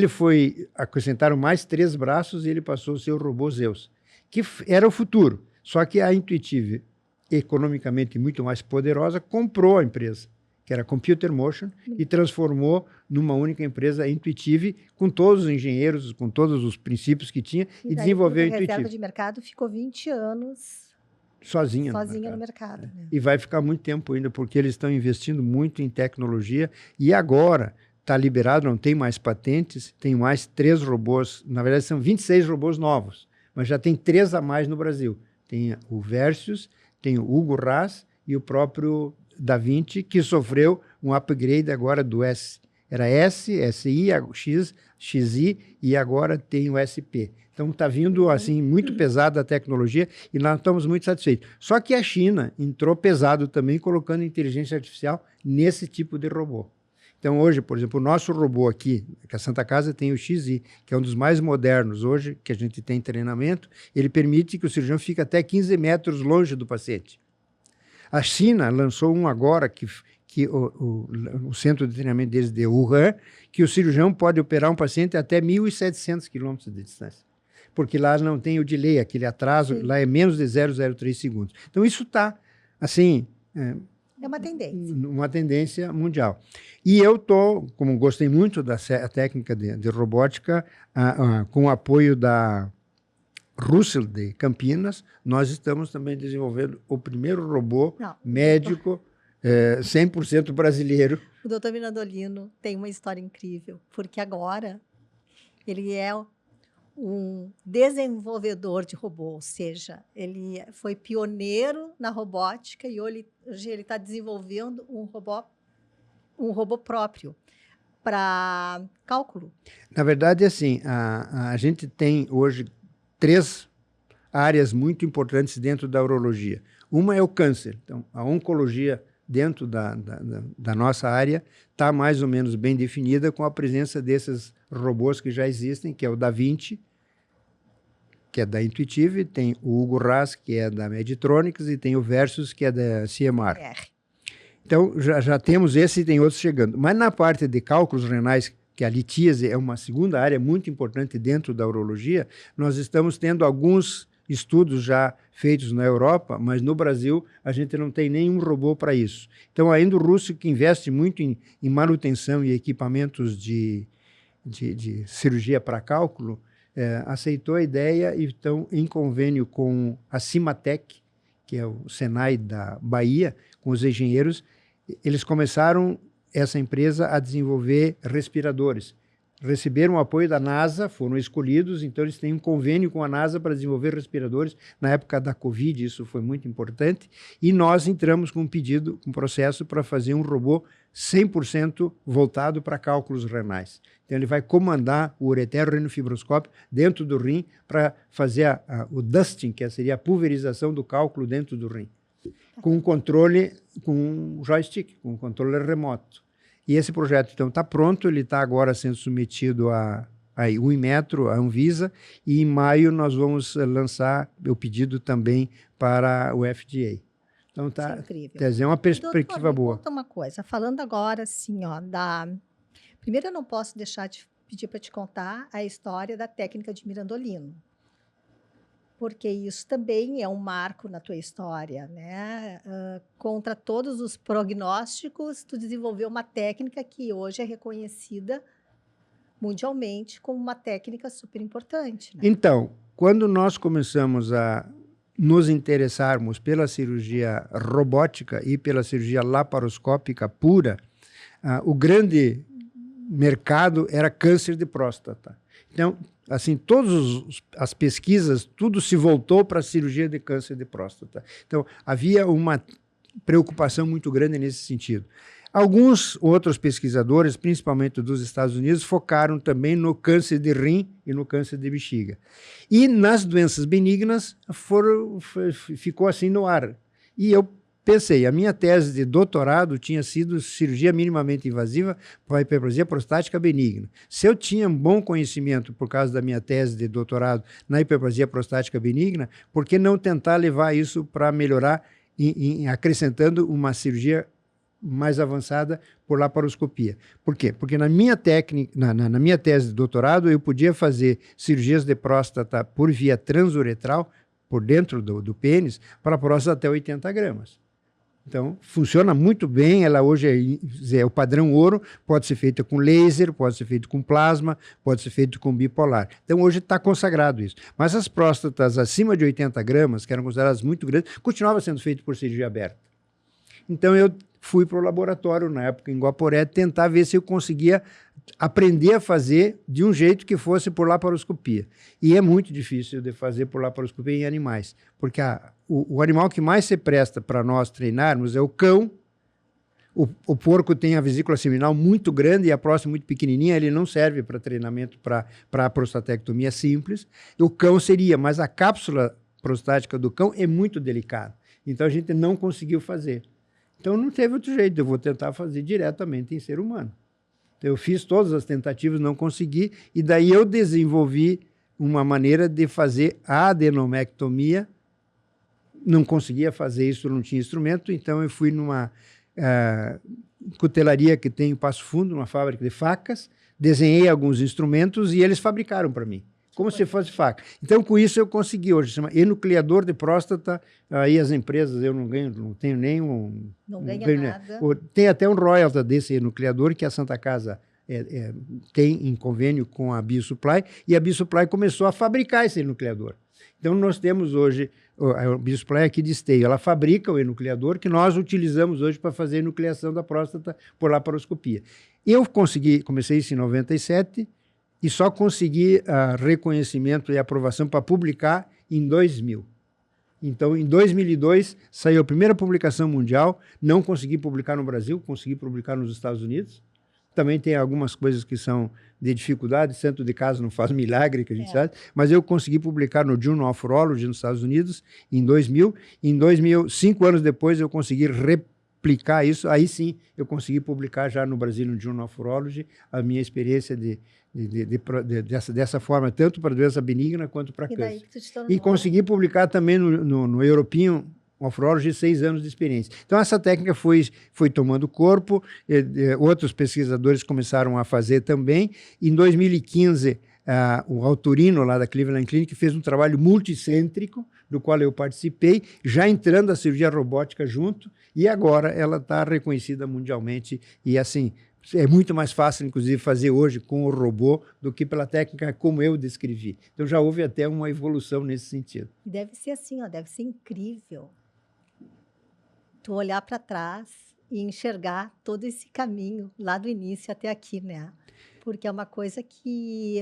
[SPEAKER 2] acrescentaram mais 3 braços e ele passou a ser o robô Zeus, que era o futuro. Só que a Intuitive, economicamente muito mais poderosa, comprou a empresa, que era Computer Motion, e transformou numa única empresa Intuitive, com todos os engenheiros, com todos os princípios que tinha, e desenvolveu a Intuitive. A
[SPEAKER 1] reserva de mercado ficou 20 anos
[SPEAKER 2] sozinha no mercado. Né? E vai ficar muito tempo ainda, porque eles estão investindo muito em tecnologia, e agora está liberado, não tem mais patentes, tem mais 3 robôs, na verdade são 26 robôs novos, mas já tem 3 a mais no Brasil. Tem o Versus, tem o Hugo Raz e o próprio Da Vinci, que sofreu um upgrade agora do Era S, SI, X, XI e agora tem o SP. Então está vindo assim muito pesada a tecnologia e nós estamos muito satisfeitos. Só que a China entrou pesado também colocando inteligência artificial nesse tipo de robô. Então hoje, por exemplo, o nosso robô aqui, que a Santa Casa tem o XI, que é um dos mais modernos hoje, que a gente tem treinamento, ele permite que o cirurgião fique até 15 metros longe do paciente. A China lançou um agora, que o centro de treinamento deles de Wuhan, que o cirurgião pode operar um paciente até 1.700 quilômetros de distância. Porque lá não tem o delay, aquele atraso, lá é menos de 0,03 segundos. Então isso está, assim...
[SPEAKER 1] É uma tendência.
[SPEAKER 2] Uma tendência mundial. E eu estou, como gostei muito da técnica de robótica, com o apoio da Russell de Campinas, nós estamos também desenvolvendo o primeiro robô médico 100% brasileiro.
[SPEAKER 1] O doutor Mirandolino tem uma história incrível, porque agora ele é um desenvolvedor de robô, ou seja, ele foi pioneiro na robótica e hoje ele está desenvolvendo um robô próprio para cálculo.
[SPEAKER 2] Na verdade, assim, a gente tem hoje 3 áreas muito importantes dentro da urologia. Uma é o câncer. Então, a oncologia dentro da nossa área está mais ou menos bem definida com a presença desses robôs que já existem, que é o Da Vinci, que é da Intuitive, tem o Hugo Ras, que é da Meditronics, e tem o Versus, que é da CMR. Então, já temos esse e tem outros chegando. Mas na parte de cálculos renais, que a litíase é uma segunda área muito importante dentro da urologia, nós estamos tendo alguns estudos já feitos na Europa, mas no Brasil a gente não tem nenhum robô para isso. Então, ainda o Russo, que investe muito em manutenção e equipamentos de cirurgia para cálculo, aceitou a ideia e estão em convênio com a Cimatec, que é o Senai da Bahia, com os engenheiros. Eles começaram, essa empresa, a desenvolver respiradores. Receberam o apoio da NASA, foram escolhidos, então eles têm um convênio com a NASA para desenvolver respiradores. Na época da Covid, isso foi muito importante, e nós entramos com um pedido, um processo para fazer um robô 100% voltado para cálculos renais. Então ele vai comandar o ureteroreniofibroscópio dentro do rim para fazer o dusting, que seria a pulverização do cálculo dentro do rim, com um controle, com um joystick, com um controle remoto. E esse projeto, então, está pronto, ele está agora sendo submetido a Inmetro, a Anvisa, e em maio nós vamos lançar o pedido também para o FDA. Então, tá, quer dizer, é uma perspectiva
[SPEAKER 1] doutor,
[SPEAKER 2] boa.
[SPEAKER 1] Me conta uma coisa, falando agora, assim, primeiro eu não posso deixar de pedir para te contar a história da técnica de Mirandolino, porque isso também é um marco na tua história, né? Contra todos os prognósticos, tu desenvolveu uma técnica que hoje é reconhecida mundialmente como uma técnica super importante. Né?
[SPEAKER 2] Então, quando nós começamos a nos interessarmos pela cirurgia robótica e pela cirurgia laparoscópica pura, o grande mercado era câncer de próstata. Então, assim, todas as pesquisas, tudo se voltou para a cirurgia de câncer de próstata. Então, havia uma preocupação muito grande nesse sentido. Alguns outros pesquisadores, principalmente dos Estados Unidos, focaram também no câncer de rim e no câncer de bexiga. E nas doenças benignas ficou assim no ar. E eu pensei, a minha tese de doutorado tinha sido cirurgia minimamente invasiva para a hiperplasia prostática benigna. Se eu tinha um bom conhecimento por causa da minha tese de doutorado na hiperplasia prostática benigna, por que não tentar levar isso para melhorar, acrescentando uma cirurgia mais avançada por laparoscopia? Por quê? Porque na minha técnica, na minha tese de doutorado, eu podia fazer cirurgias de próstata por via transuretral, por dentro do pênis, para a próstata até 80 gramas. Então, funciona muito bem, ela hoje é o padrão ouro, pode ser feita com laser, pode ser feito com plasma, pode ser feito com bipolar. Então, hoje está consagrado isso. Mas as próstatas acima de 80 gramas, que eram consideradas muito grandes, continuavam sendo feitas por cirurgia aberta. Então, eu fui para o laboratório, na época em Guaporé, tentar ver se eu conseguia aprender a fazer de um jeito que fosse por laparoscopia. E é muito difícil de fazer por laparoscopia em animais, porque o animal que mais se presta para nós treinarmos é o cão, O porco tem a vesícula seminal muito grande e a próstata muito pequenininha, ele não serve para treinamento para a prostatectomia simples. O cão seria, mas a cápsula prostática do cão é muito delicada. Então, a gente não conseguiu fazer. Então, não teve outro jeito, eu vou tentar fazer diretamente em ser humano. Então, eu fiz todas as tentativas, não consegui, e daí eu desenvolvi uma maneira de fazer a adenomectomia. Não conseguia fazer isso, não tinha instrumento, então eu fui numa cutelaria que tem em Passo Fundo, uma fábrica de facas, desenhei alguns instrumentos e eles fabricaram para mim, como se fosse faca. Então, com isso, eu consegui hoje, chama enucleador de próstata, aí as empresas, eu não ganho, não tenho nenhum...
[SPEAKER 1] Não ganha nada.
[SPEAKER 2] Tem até um royalty desse enucleador que a Santa Casa tem em convênio com a Biosupply, e a Biosupply começou a fabricar esse enucleador. Então, nós temos hoje, a Biosupply aqui de Esteio, ela fabrica o enucleador que nós utilizamos hoje para fazer a enucleação da próstata por laparoscopia. Eu comecei isso em 97 e só consegui reconhecimento e aprovação para publicar em 2000. Então, em 2002, saiu a primeira publicação mundial, não consegui publicar no Brasil, consegui publicar nos Estados Unidos. Também tem algumas coisas que são de dificuldade, santo de casa não faz milagre, que a gente sabe, mas eu consegui publicar no Journal of Urology nos Estados Unidos em 2000. Em 2000, 5 anos depois, eu consegui replicar isso, aí sim eu consegui publicar já no Brasil, no Journal of Urology, a minha experiência dessa forma, tanto para doença benigna quanto para câncer. E consegui publicar também no European Urology 6 anos de experiência. Então, essa técnica foi tomando corpo, outros pesquisadores começaram a fazer também. Em 2015, o Autorino, lá da Cleveland Clinic, fez um trabalho multicêntrico, do qual eu participei, já entrando a cirurgia robótica junto, e agora ela está reconhecida mundialmente, e assim, é muito mais fácil, inclusive, fazer hoje com o robô do que pela técnica como eu descrevi. Então, já houve até uma evolução nesse sentido.
[SPEAKER 1] Deve ser assim, ó, deve ser incrível tu olhar para trás e enxergar todo esse caminho lá do início até aqui, né? Porque é uma coisa que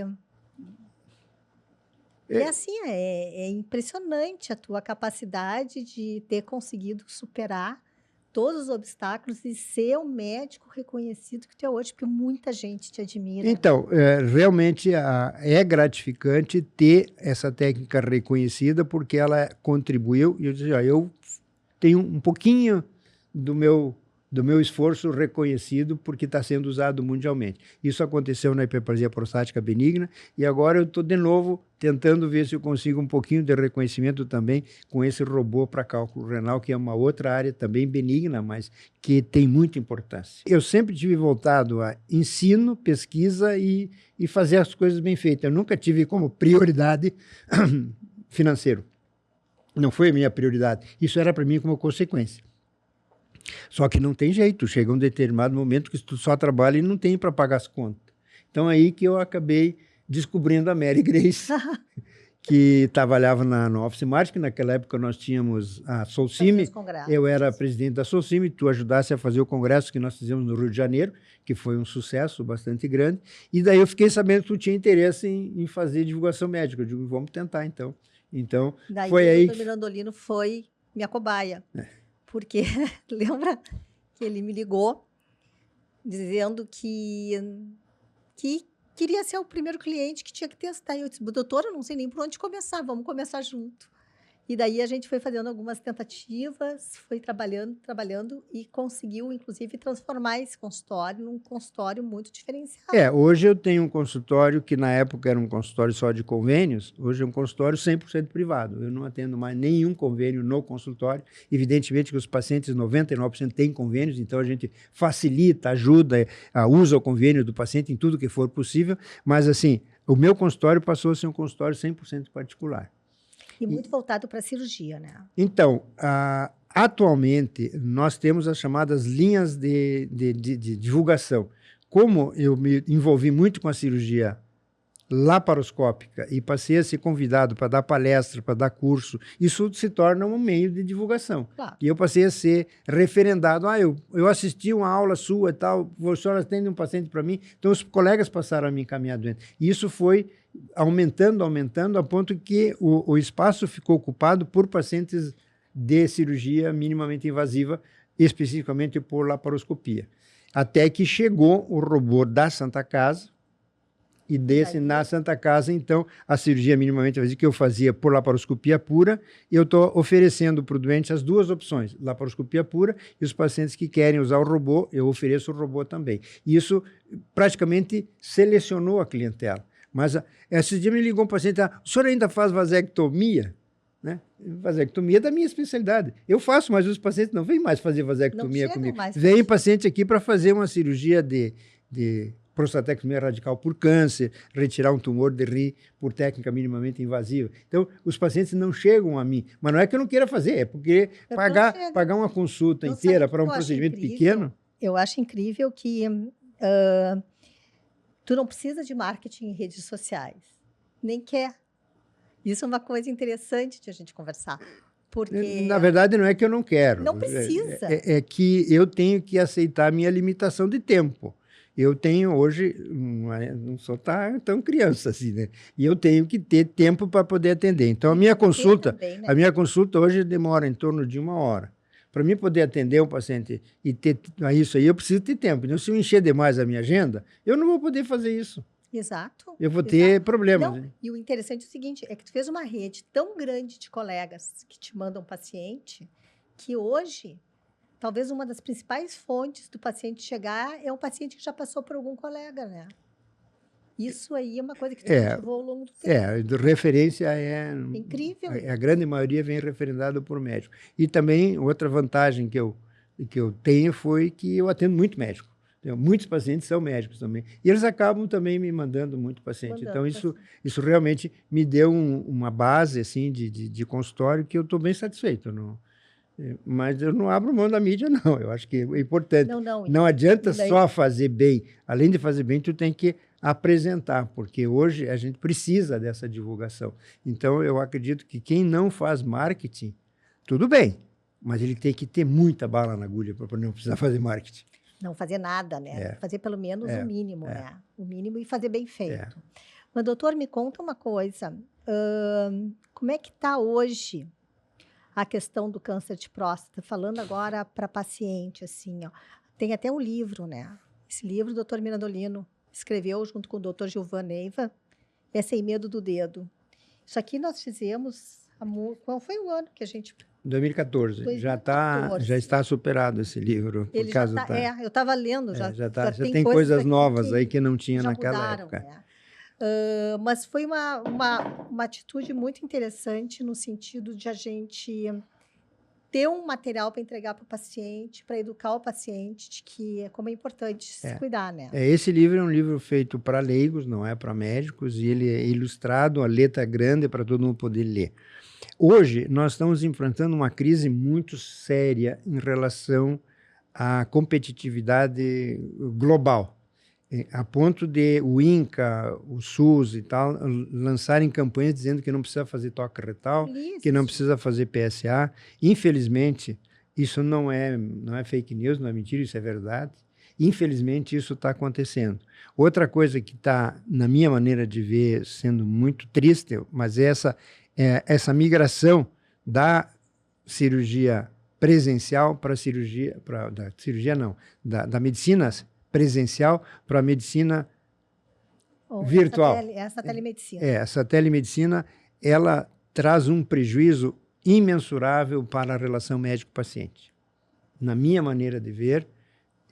[SPEAKER 1] é assim, é impressionante a tua capacidade de ter conseguido superar todos os obstáculos e ser o médico reconhecido que tu é hoje, porque muita gente te admira.
[SPEAKER 2] Então, realmente é gratificante ter essa técnica reconhecida, porque ela contribuiu, e eu disse, eu tenho um pouquinho do meu esforço reconhecido porque está sendo usado mundialmente. Isso aconteceu na hiperplasia prostática benigna e agora eu estou de novo tentando ver se eu consigo um pouquinho de reconhecimento também com esse robô para cálculo renal, que é uma outra área também benigna, mas que tem muita importância. Eu sempre tive voltado a ensino, pesquisa e fazer as coisas bem feitas. Eu nunca tive como prioridade financeiro. Não foi a minha prioridade. Isso era para mim como consequência. Só que não tem jeito. Chega um determinado momento que tu só trabalha e não tem para pagar as contas. Então, aí que eu acabei descobrindo a Mary Grace, que trabalhava na Office Mart, que naquela época nós tínhamos a Solcime. Eu era presidente da Solcime, tu ajudasse a fazer o congresso que nós fizemos no Rio de Janeiro, que foi um sucesso bastante grande. E daí eu fiquei sabendo que tu tinha interesse em fazer divulgação médica. Eu digo, vamos tentar, então. Então,
[SPEAKER 1] daí
[SPEAKER 2] foi aí
[SPEAKER 1] o Dr. Mirandolino foi minha cobaia, porque lembra que ele me ligou dizendo que queria ser o primeiro cliente que tinha que testar. E eu disse, doutor, eu não sei nem por onde começar, vamos começar junto. E daí a gente foi fazendo algumas tentativas, foi trabalhando e conseguiu, inclusive, transformar esse consultório num consultório muito diferenciado.
[SPEAKER 2] Hoje eu tenho um consultório que na época era um consultório só de convênios, hoje é um consultório 100% privado. Eu não atendo mais nenhum convênio no consultório. Evidentemente que os pacientes, 99% têm convênios, então a gente facilita, ajuda, usa o convênio do paciente em tudo que for possível, mas assim, o meu consultório passou a ser um consultório 100% particular.
[SPEAKER 1] E muito voltado para a cirurgia, né?
[SPEAKER 2] Então, atualmente, nós temos as chamadas linhas de divulgação. Como eu me envolvi muito com a cirurgia laparoscópica e passei a ser convidado para dar palestra, para dar curso, isso se torna um meio de divulgação.
[SPEAKER 1] Claro.
[SPEAKER 2] E eu passei a ser referendado. Eu assisti uma aula sua e tal, a senhora atende um paciente para mim, então os colegas passaram a me encaminhar doente. E isso foi aumentando, a ponto que o espaço ficou ocupado por pacientes de cirurgia minimamente invasiva especificamente por laparoscopia. Até que chegou o robô da Santa Casa, e desse na Santa Casa, então, a cirurgia minimamente invasiva que eu fazia por laparoscopia pura, eu estou oferecendo para o doente as duas opções, laparoscopia pura, e os pacientes que querem usar o robô, eu ofereço o robô também. E isso praticamente selecionou a clientela. Mas esse dia me ligou um paciente, o senhor ainda faz vasectomia? Né? Vasectomia é da minha especialidade. Eu faço, mas os pacientes não vêm mais fazer vasectomia comigo. Vem paciente aqui para fazer uma cirurgia de prostatectomia radical por câncer, retirar um tumor de rim por técnica minimamente invasiva. Então, os pacientes não chegam a mim. Mas não é que eu não queira fazer, é porque pagar uma consulta inteira para um procedimento pequeno...
[SPEAKER 1] Eu acho incrível que tu não precisa de marketing em redes sociais. Nem quer. Isso é uma coisa interessante de a gente conversar. Porque...
[SPEAKER 2] Na verdade, não é que eu não quero.
[SPEAKER 1] Não precisa.
[SPEAKER 2] É que eu tenho que aceitar a minha limitação de tempo. Eu tenho hoje, não sou tão criança assim, né? E eu tenho que ter tempo para poder atender. Então, a minha consulta hoje demora em torno de 1 hora. Para mim poder atender um paciente e ter isso aí, eu preciso ter tempo. Então, se eu encher demais a minha agenda, eu não vou poder fazer isso.
[SPEAKER 1] Exato.
[SPEAKER 2] Eu vou ter problemas.
[SPEAKER 1] Não, e o interessante é o seguinte, é que tu fez uma rede tão grande de colegas que te mandam paciente, que hoje... Talvez uma das principais fontes do paciente chegar é um paciente que já passou por algum colega, né? Isso aí é uma coisa que tu cultivou ao longo do tempo.
[SPEAKER 2] Referência é...
[SPEAKER 1] Incrível.
[SPEAKER 2] A grande maioria vem referendada por médico. E também, outra vantagem que eu tenho foi que eu atendo muito médico. Muitos pacientes são médicos também. E eles acabam também me mandando muito paciente. Então, isso realmente me deu uma base assim, de consultório que eu estou bem satisfeito. Mas eu não abro mão da mídia, não. Eu acho que é importante. Não adianta só fazer bem. Além de fazer bem, tu tem que apresentar, porque hoje a gente precisa dessa divulgação. Então, eu acredito que quem não faz marketing, tudo bem, mas ele tem que ter muita bala na agulha para não precisar fazer marketing.
[SPEAKER 1] Não fazer nada, né? Fazer pelo menos o mínimo, né? O mínimo e fazer bem feito. Mas, doutor, me conta uma coisa. Como é que está hoje a questão do câncer de próstata, falando agora para paciente, assim, ó. Tem até um livro, né? Esse livro o doutor Mirandolino escreveu junto com o doutor Gilvan Neiva, é Sem Medo do Dedo. Isso aqui nós fizemos, qual foi o ano que a gente...
[SPEAKER 2] 2014. 2014. Já está superado esse livro.
[SPEAKER 1] Ele já tá, eu estava lendo, já
[SPEAKER 2] tem coisas novas aí que não tinha naquela época.
[SPEAKER 1] Né? Mas foi uma atitude muito interessante no sentido de a gente ter um material para entregar para o paciente, para educar o paciente de que como é importante se cuidar, né?
[SPEAKER 2] Esse livro é um livro feito para leigos, não é para médicos, e ele é ilustrado, a letra grande para todo mundo poder ler. Hoje, nós estamos enfrentando uma crise muito séria em relação à competitividade global. A ponto de o INCA, o SUS e tal, lançarem campanhas dizendo que não precisa fazer toque retal, que não precisa fazer PSA. Infelizmente, isso não é fake news, não é mentira, isso é verdade. Infelizmente, isso está acontecendo. Outra coisa que está, na minha maneira de ver, sendo muito triste, mas essa migração da cirurgia presencial para a cirurgia, da medicina presencial para a medicina virtual.
[SPEAKER 1] Essa telemedicina.
[SPEAKER 2] Essa telemedicina, ela traz um prejuízo imensurável para a relação médico-paciente. Na minha maneira de ver,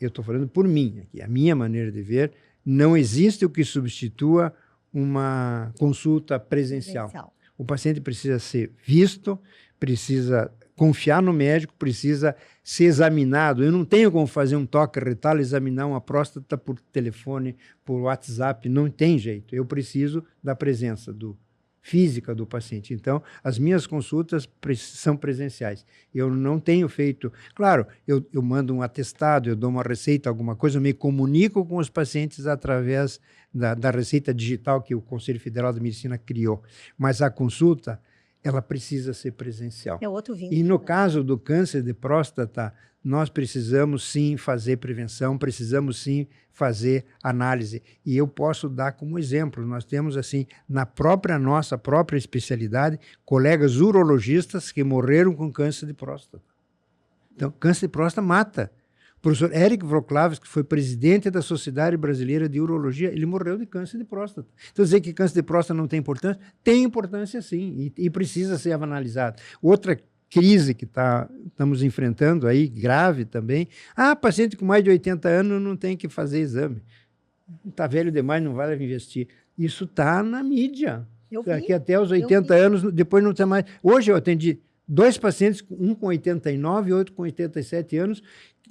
[SPEAKER 2] eu estou falando por mim aqui, a minha maneira de ver, não existe o que substitua uma consulta presencial. O paciente precisa ser visto, precisa confiar no médico, precisa ser examinado. Eu não tenho como fazer um toque retal, examinar uma próstata por telefone, por WhatsApp, não tem jeito. Eu preciso da presença física do paciente. Então, as minhas consultas são presenciais. Eu não tenho feito... Claro, eu mando um atestado, eu dou uma receita, alguma coisa, eu me comunico com os pacientes através da receita digital que o Conselho Federal de Medicina criou. Mas a consulta, ela precisa ser presencial.
[SPEAKER 1] É outro vínculo.
[SPEAKER 2] E no caso do câncer de próstata, nós precisamos sim fazer prevenção, precisamos sim fazer análise. E eu posso dar como exemplo, nós temos assim, na nossa própria especialidade, colegas urologistas que morreram com câncer de próstata. Então, câncer de próstata mata. O professor Eric Wroclaw, que foi presidente da Sociedade Brasileira de Urologia, ele morreu de câncer de próstata. Então, dizer que câncer de próstata não tem importância sim, e precisa ser analisado. Outra crise que estamos enfrentando aí, grave também, paciente com mais de 80 anos não tem que fazer exame. Está velho demais, não vale investir. Isso está na mídia. Aqui até os 80 anos, depois não tem mais. Hoje eu atendi 2 pacientes, um com 89 e outro com 87 anos,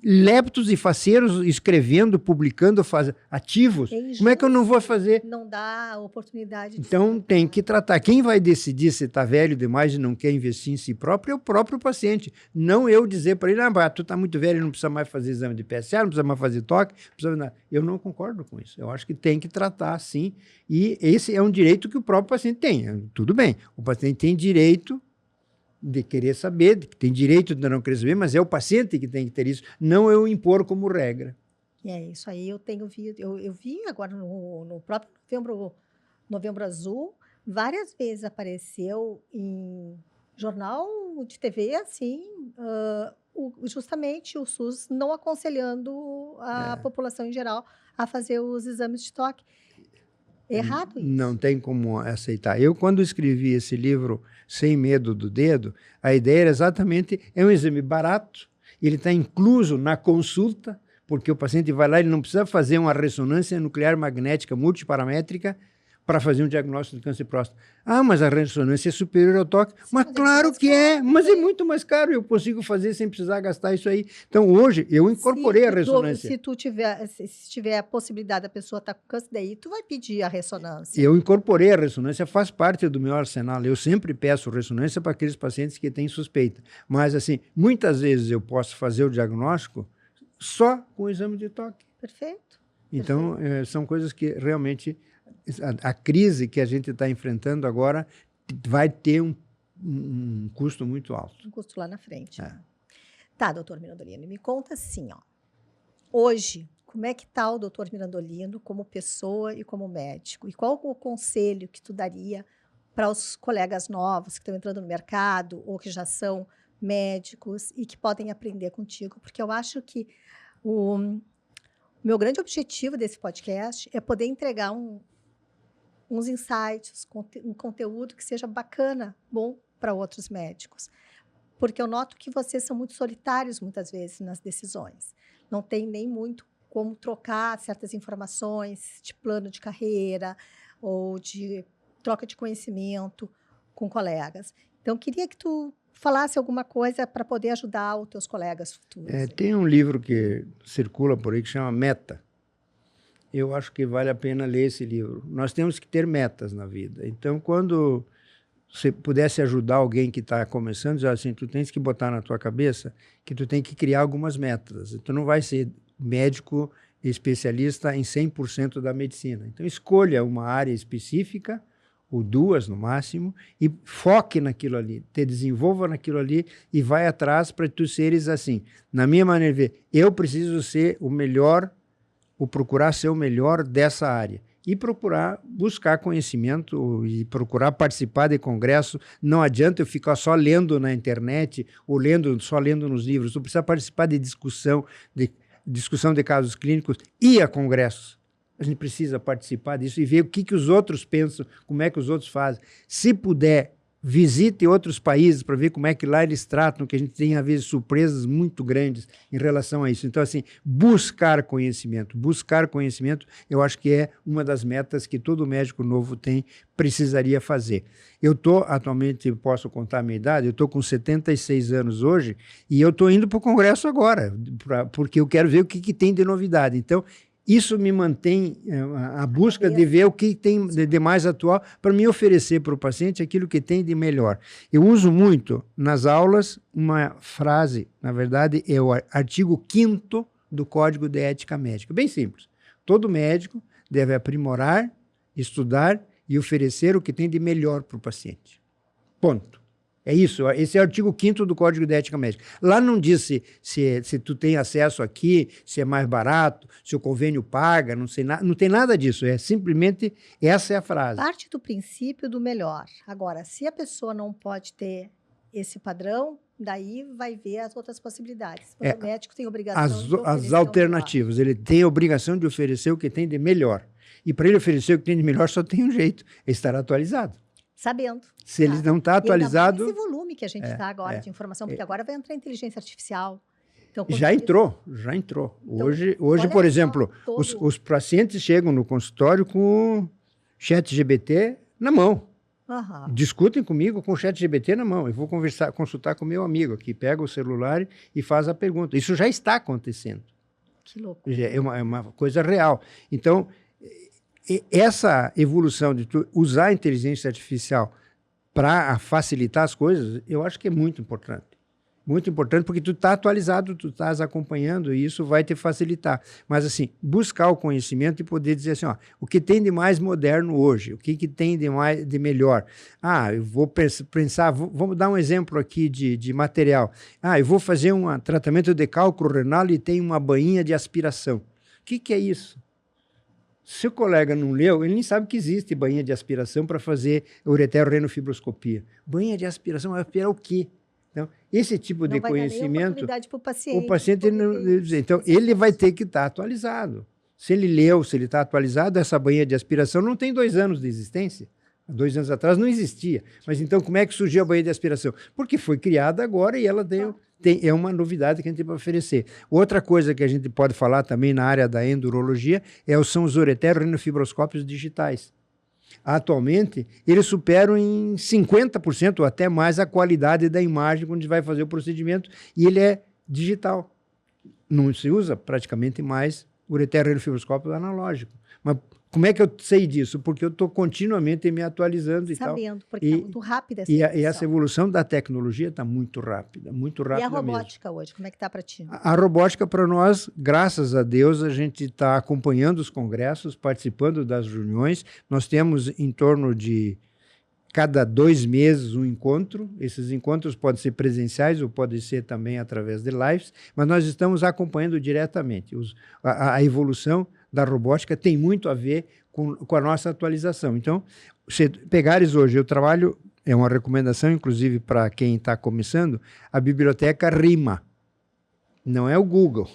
[SPEAKER 2] leptos e faceiros, escrevendo, publicando, ativos. Como é que eu não vou fazer?
[SPEAKER 1] Não dá oportunidade.
[SPEAKER 2] Então, tem que tratar. Quem vai decidir se está velho demais e não quer investir em si próprio é o próprio paciente. Não eu dizer para ele, tu está muito velho, não precisa mais fazer exame de PSA, não precisa mais fazer toque, não precisa nada. Eu não concordo com isso. Eu acho que tem que tratar, sim. E esse é um direito que o próprio paciente tem. Tudo bem, o paciente tem direito de querer saber, tem direito de não querer saber, mas é o paciente que tem que ter isso, não eu impor como regra.
[SPEAKER 1] Isso aí eu tenho visto, eu vi agora no próprio Novembro Azul, várias vezes apareceu em jornal de TV, assim, justamente o SUS não aconselhando a população em geral a fazer os exames de toque. Errado isso.
[SPEAKER 2] Não tem como aceitar. Eu, quando escrevi esse livro, Sem Medo do Dedo, a ideia era exatamente, é um exame barato, ele está incluso na consulta, porque o paciente vai lá, ele não precisa fazer uma ressonância nuclear magnética multiparamétrica para fazer um diagnóstico de câncer de próstata. Mas a ressonância é superior ao toque. Mas claro que é, mas é muito mais caro, eu consigo fazer sem precisar gastar isso aí. Então, hoje, eu incorporei a ressonância.
[SPEAKER 1] Se tiver a possibilidade da pessoa estar com câncer, daí tu vai pedir a ressonância.
[SPEAKER 2] Eu incorporei a ressonância, faz parte do meu arsenal. Eu sempre peço ressonância para aqueles pacientes que têm suspeita. Mas, assim, muitas vezes eu posso fazer o diagnóstico só com o exame de toque.
[SPEAKER 1] Perfeito.
[SPEAKER 2] Então, são coisas que realmente... A crise que a gente está enfrentando agora vai ter um custo muito alto.
[SPEAKER 1] Um custo lá na frente. Tá, doutor Mirandolino, me conta assim, hoje, como é que está o doutor Mirandolino como pessoa e como médico? E qual o conselho que tu daria para os colegas novos que estão entrando no mercado ou que já são médicos e que podem aprender contigo? Porque eu acho que o meu grande objetivo desse podcast é poder entregar uns insights, um conteúdo que seja bacana, bom para outros médicos. Porque eu noto que vocês são muito solitários, muitas vezes, nas decisões. Não tem nem muito como trocar certas informações de plano de carreira ou de troca de conhecimento com colegas. Então, queria que tu falasse alguma coisa para poder ajudar os teus colegas futuros.
[SPEAKER 2] Tem um livro que circula por aí que chama Meta. Eu acho que vale a pena ler esse livro. Nós temos que ter metas na vida. Então, quando você pudesse ajudar alguém que está começando, dizer assim, tu tens que botar na tua cabeça que tu tem que criar algumas metas. Tu não vai ser médico especialista em 100% da medicina. Então, escolha uma área específica, ou 2 no máximo, e foque naquilo ali, te desenvolva naquilo ali e vai atrás para tu seres assim. Na minha maneira de ver, eu preciso ser o melhor, ou procurar ser o melhor dessa área. E procurar buscar conhecimento e procurar participar de congresso. Não adianta eu ficar só lendo na internet ou só lendo nos livros. Eu preciso participar de discussão de casos clínicos e a congressos. A gente precisa participar disso e ver o que os outros pensam, como é que os outros fazem. Se puder, visite outros países para ver como é que lá eles tratam, que a gente tem, às vezes, surpresas muito grandes em relação a isso. Então, assim, buscar conhecimento, eu acho que é uma das metas que todo médico novo precisaria fazer. Eu estou, atualmente, posso contar a minha idade, eu estou com 76 anos hoje e eu estou indo para o congresso agora, porque eu quero ver o que tem de novidade. Então, isso me mantém a busca de ver o que tem de mais atual para me oferecer para o paciente aquilo que tem de melhor. Eu uso muito nas aulas uma frase, na verdade, é o artigo 5º do Código de Ética Médica. Bem simples. Todo médico deve aprimorar, estudar e oferecer o que tem de melhor para o paciente. Ponto. É isso, esse é o artigo 5º do Código de Ética Médica. Lá não diz se tu tem acesso aqui, se é mais barato, se o convênio paga, não tem nada disso, é simplesmente essa é a frase.
[SPEAKER 1] Parte do princípio do melhor. Agora, se a pessoa não pode ter esse padrão, daí vai ver as outras possibilidades. O médico tem obrigação de oferecer
[SPEAKER 2] as alternativas. Ele tem a obrigação de oferecer o que tem de melhor. E para ele oferecer o que tem de melhor, só tem um jeito: é estar atualizado.
[SPEAKER 1] Sabendo.
[SPEAKER 2] Se ele não está atualizado...
[SPEAKER 1] Esse volume que a gente está agora de informação, porque agora vai entrar a inteligência artificial. Então,
[SPEAKER 2] já entrou. Então, hoje por exemplo, os pacientes chegam no consultório com o ChatGPT na mão.
[SPEAKER 1] Uhum.
[SPEAKER 2] Discutem comigo com o ChatGPT na mão. Eu vou consultar com meu amigo, que pega o celular e faz a pergunta. Isso já está acontecendo.
[SPEAKER 1] Que louco.
[SPEAKER 2] É uma coisa real. Então, essa evolução de usar a inteligência artificial para facilitar as coisas, eu acho que é muito importante. Muito importante, porque tu está atualizado, tu estás acompanhando, e isso vai te facilitar. Mas, assim, buscar o conhecimento e poder dizer assim, ó, o que tem de mais moderno hoje? O que tem de melhor? Eu vou pensar, vamos dar um exemplo aqui de material. Eu vou fazer um tratamento de cálculo renal e tem uma bainha de aspiração. O que é isso? Se o colega não leu, ele nem sabe que existe bainha de aspiração para fazer ureterorenofibroskopia. Bainha de aspiração vai aspirar o quê? Então, esse tipo de conhecimento, o paciente não, então ele vai ter que estar atualizado. Se ele leu, se ele está atualizado, essa bainha de aspiração não tem 2 anos de existência. Há 2 anos atrás não existia. Mas então como é que surgiu a bainha de aspiração? Porque foi criada agora e ela é uma novidade que a gente tem para oferecer. Outra coisa que a gente pode falar também na área da endurologia são os ureterorenofibrosscópios digitais. Atualmente, eles superam em 50% ou até mais a qualidade da imagem quando a gente vai fazer o procedimento, e ele é digital. Não se usa praticamente mais o ureterorenofibrosscópio analógico. Mas como é que eu sei disso? Porque eu estou continuamente me atualizando e tal.
[SPEAKER 1] Sabendo, porque está muito rápida essa
[SPEAKER 2] evolução. E essa evolução da tecnologia está muito rápida
[SPEAKER 1] E a robótica mesmo. Hoje, como é que está para ti?
[SPEAKER 2] A robótica, para nós, graças a Deus, a gente está acompanhando os congressos, participando das reuniões. Nós temos em torno de cada 2 meses um encontro. Esses encontros podem ser presenciais ou podem ser também através de lives, mas nós estamos acompanhando diretamente. A evolução da robótica tem muito a ver com a nossa atualização. Então, se pegares hoje, eu trabalho, é uma recomendação, inclusive, para quem está começando, a biblioteca RIMA. Não é o Google.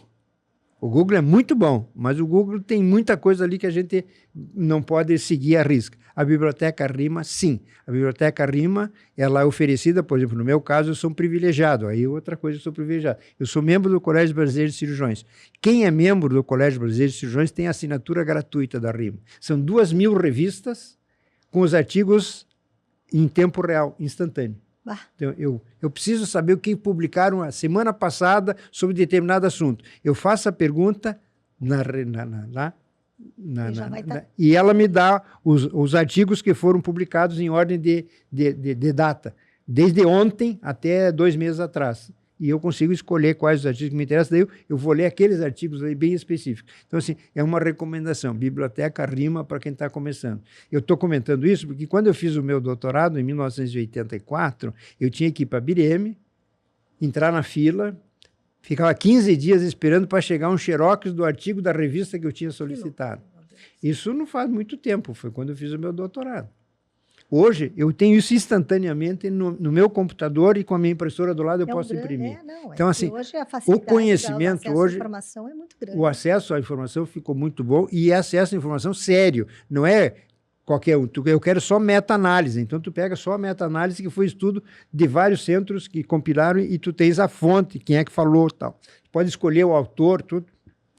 [SPEAKER 2] O Google é muito bom, mas o Google tem muita coisa ali que a gente não pode seguir à risca. A biblioteca RIMA, sim. A biblioteca RIMA, ela é oferecida, por exemplo, no meu caso, eu sou um privilegiado. Aí outra coisa, eu sou privilegiado. Eu sou membro do Colégio Brasileiro de Cirurgiões. Quem é membro do Colégio Brasileiro de Cirurgiões tem assinatura gratuita da RIMA. São 2.000 revistas com os artigos em tempo real, instantâneo. Então, eu preciso saber o que publicaram a semana passada sobre determinado assunto. Eu faço a pergunta e ela me dá os artigos que foram publicados em ordem de data, desde ontem até 2 meses atrás. E eu consigo escolher quais os artigos que me interessam, daí eu vou ler aqueles artigos aí bem específicos. Então, assim, é uma recomendação, biblioteca RIMA para quem está começando. Eu estou comentando isso porque quando eu fiz o meu doutorado, em 1984, eu tinha que ir para a Bireme, entrar na fila, ficava 15 dias esperando para chegar um xerox do artigo da revista que eu tinha solicitado. Isso não faz muito tempo, foi quando eu fiz o meu doutorado. Hoje, eu tenho isso instantaneamente no meu computador e com a minha impressora do lado eu posso imprimir. Então, assim,
[SPEAKER 1] hoje
[SPEAKER 2] o conhecimento hoje,
[SPEAKER 1] a informação é muito grande.
[SPEAKER 2] O acesso à informação ficou muito bom e é acesso à informação sério. Não é qualquer um. Eu quero só meta-análise. Então, tu pega só a meta-análise, que foi estudo de vários centros que compilaram e tu tens a fonte, quem é que falou e tal. Tu pode escolher o autor, tudo.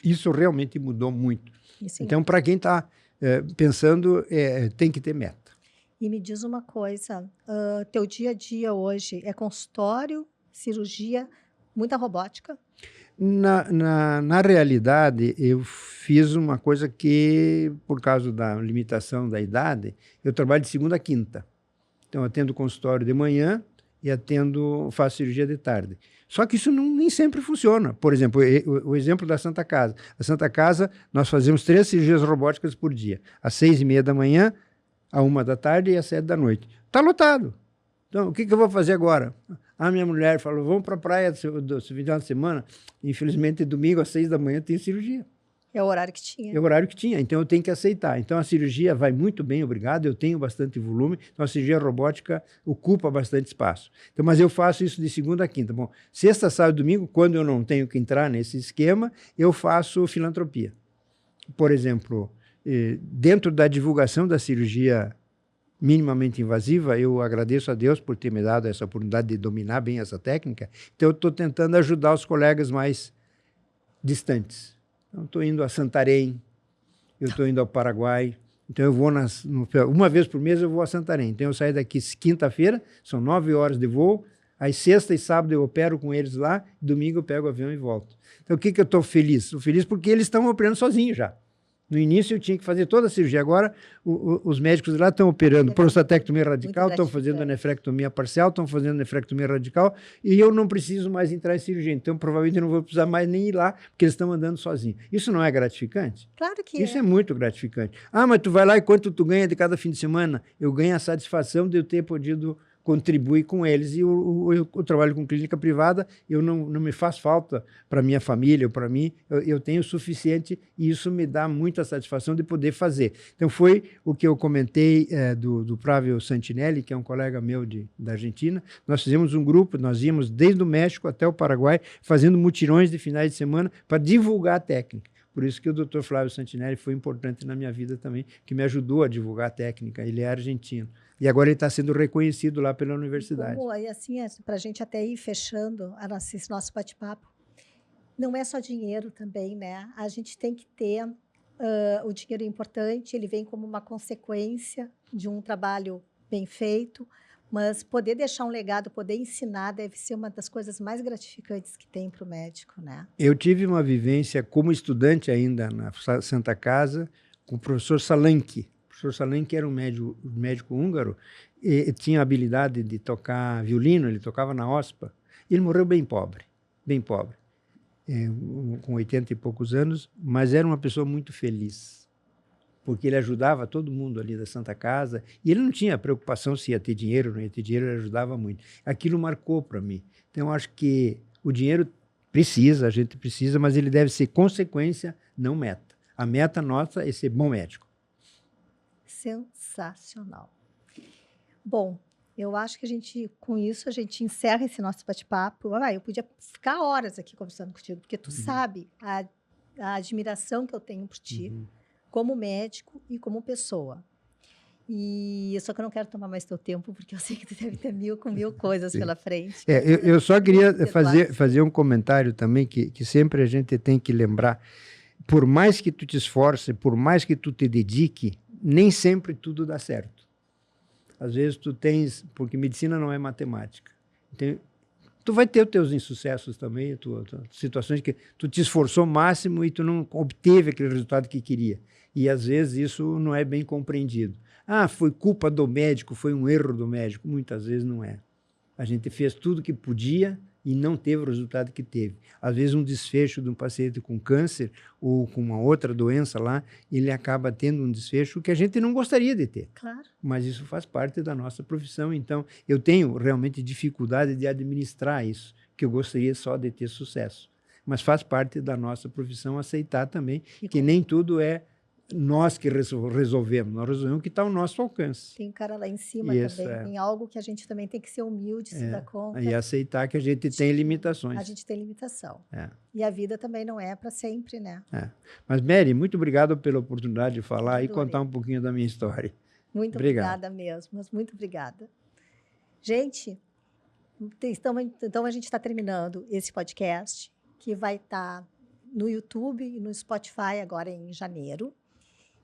[SPEAKER 2] Isso realmente mudou muito. Então, para quem está pensando, tem que ter meta.
[SPEAKER 1] E me diz uma coisa, teu dia a dia hoje é consultório, cirurgia, muita robótica?
[SPEAKER 2] Na realidade, eu fiz uma coisa que, por causa da limitação da idade, eu trabalho de segunda a quinta. Então, eu atendo consultório de manhã e faço cirurgia de tarde. Só que isso nem sempre funciona. Por exemplo, o exemplo da Santa Casa. A Santa Casa, nós fazemos 3 cirurgias robóticas por dia. Às 6h30 da manhã, à 1 da tarde e às 7 da noite. Está lotado. Então, o que eu vou fazer agora? A minha mulher falou, vamos para a praia do final de semana. Infelizmente, domingo às 6 da manhã tem cirurgia.
[SPEAKER 1] É o horário que tinha.
[SPEAKER 2] É o horário que tinha, então eu tenho que aceitar. Então a cirurgia vai muito bem, obrigado, eu tenho bastante volume, então a cirurgia robótica ocupa bastante espaço. Então, mas eu faço isso de segunda a quinta. Bom, sexta, sábado e domingo, quando eu não tenho que entrar nesse esquema, eu faço filantropia. Por exemplo, dentro da divulgação da cirurgia minimamente invasiva, eu agradeço a Deus por ter me dado essa oportunidade de dominar bem essa técnica, então eu estou tentando ajudar os colegas mais distantes. Então, estou indo a Santarém, eu estou indo ao Paraguai, então eu vou uma vez por mês eu vou a Santarém. Então eu saio daqui quinta-feira, são 9 horas de voo, aí sexta e sábado eu opero com eles lá, domingo eu pego o avião e volto. Então o que eu estou feliz? Estou feliz porque eles estão operando sozinhos já. No início eu tinha que fazer toda a cirurgia, agora os médicos lá estão operando prostatectomia radical, estão fazendo a nefrectomia parcial, estão fazendo nefrectomia radical, e eu não preciso mais entrar em cirurgia, então provavelmente eu não vou precisar mais nem ir lá, porque eles estão andando sozinhos. Isso não é gratificante?
[SPEAKER 1] Claro que
[SPEAKER 2] Isso é muito gratificante. Ah, mas tu vai lá e quanto tu ganha de cada fim de semana? Eu ganho a satisfação de eu ter podido contribuir com eles, e eu trabalho com clínica privada, eu não me faz falta para minha família ou para mim, eu tenho o suficiente e isso me dá muita satisfação de poder fazer. Então foi o que eu comentei do Flávio Santinelli, que é um colega meu da Argentina. Nós fizemos um grupo, nós íamos desde o México até o Paraguai, fazendo mutirões de finais de semana para divulgar a técnica. Por isso que o Dr. Flávio Santinelli foi importante na minha vida também, que me ajudou a divulgar a técnica. Ele é argentino. E agora ele está sendo reconhecido lá pela universidade.
[SPEAKER 1] E assim, para a gente até ir fechando esse nosso bate-papo, não é só dinheiro também, né? A gente tem que ter o dinheiro importante, ele vem como uma consequência de um trabalho bem feito, mas poder deixar um legado, poder ensinar, deve ser uma das coisas mais gratificantes que tem para o médico, né?
[SPEAKER 2] Eu tive uma vivência como estudante ainda na Santa Casa com o professor Salanki. O professor Salanki era um médico húngaro e tinha a habilidade de tocar violino, ele tocava na OSPA. Ele morreu bem pobre, com 80 e poucos anos, mas era uma pessoa muito feliz, porque ele ajudava todo mundo ali da Santa Casa, e ele não tinha preocupação se ia ter dinheiro ou não ia ter dinheiro, ele ajudava muito. Aquilo marcou para mim. Então, eu acho que o dinheiro a gente precisa, mas ele deve ser consequência, não meta. A meta nossa é ser bom médico.
[SPEAKER 1] Sensacional. Bom, eu acho que com isso a gente encerra esse nosso bate-papo. Eu podia ficar horas aqui conversando contigo, porque tu sabe a admiração que eu tenho por ti, como médico e como pessoa. E só que eu não quero tomar mais teu tempo, porque eu sei que tu deve ter mil coisas pela frente.
[SPEAKER 2] Eu só queria fazer um comentário também, que sempre a gente tem que lembrar. Por mais que tu te esforce, por mais que tu te dedique, nem sempre tudo dá certo. Às vezes porque medicina não é matemática. Então, tu vai ter os teus insucessos também, situações que tu te esforçou o máximo e tu não obteve aquele resultado que queria. E às vezes isso não é bem compreendido. Ah, foi culpa do médico, foi um erro do médico. Muitas vezes não é. A gente fez tudo que podia e não teve o resultado que teve. Às vezes um desfecho de um paciente com câncer ou com uma outra doença lá, ele acaba tendo um desfecho que a gente não gostaria de ter.
[SPEAKER 1] Claro.
[SPEAKER 2] Mas isso faz parte da nossa profissão, então eu tenho realmente dificuldade de administrar isso, que eu gostaria só de ter sucesso. Mas faz parte da nossa profissão aceitar também que nem tudo é nós que resolvemos, nós resolvemos o que está ao nosso alcance.
[SPEAKER 1] Tem um cara lá em cima também, tem algo que a gente também tem que ser humilde, se dar conta.
[SPEAKER 2] E aceitar que a gente tem limitações.
[SPEAKER 1] A gente tem limitação. E a vida também não é para sempre, né?
[SPEAKER 2] Mas, Mary, muito obrigado pela oportunidade de falar e contar um pouquinho da minha história.
[SPEAKER 1] Muito obrigada mesmo, mas muito obrigada. Gente, então a gente está terminando esse podcast, que vai estar no YouTube e no Spotify agora em janeiro.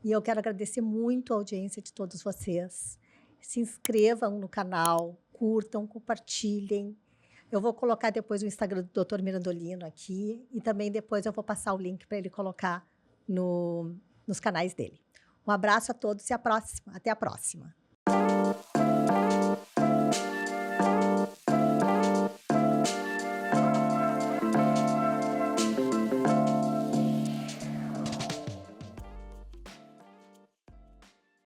[SPEAKER 1] E eu quero agradecer muito a audiência de todos vocês. Se inscrevam no canal, curtam, compartilhem. Eu vou colocar depois o Instagram do Dr. Mirandolino aqui e também depois eu vou passar o link para ele colocar nos canais dele. Um abraço a todos e até a próxima.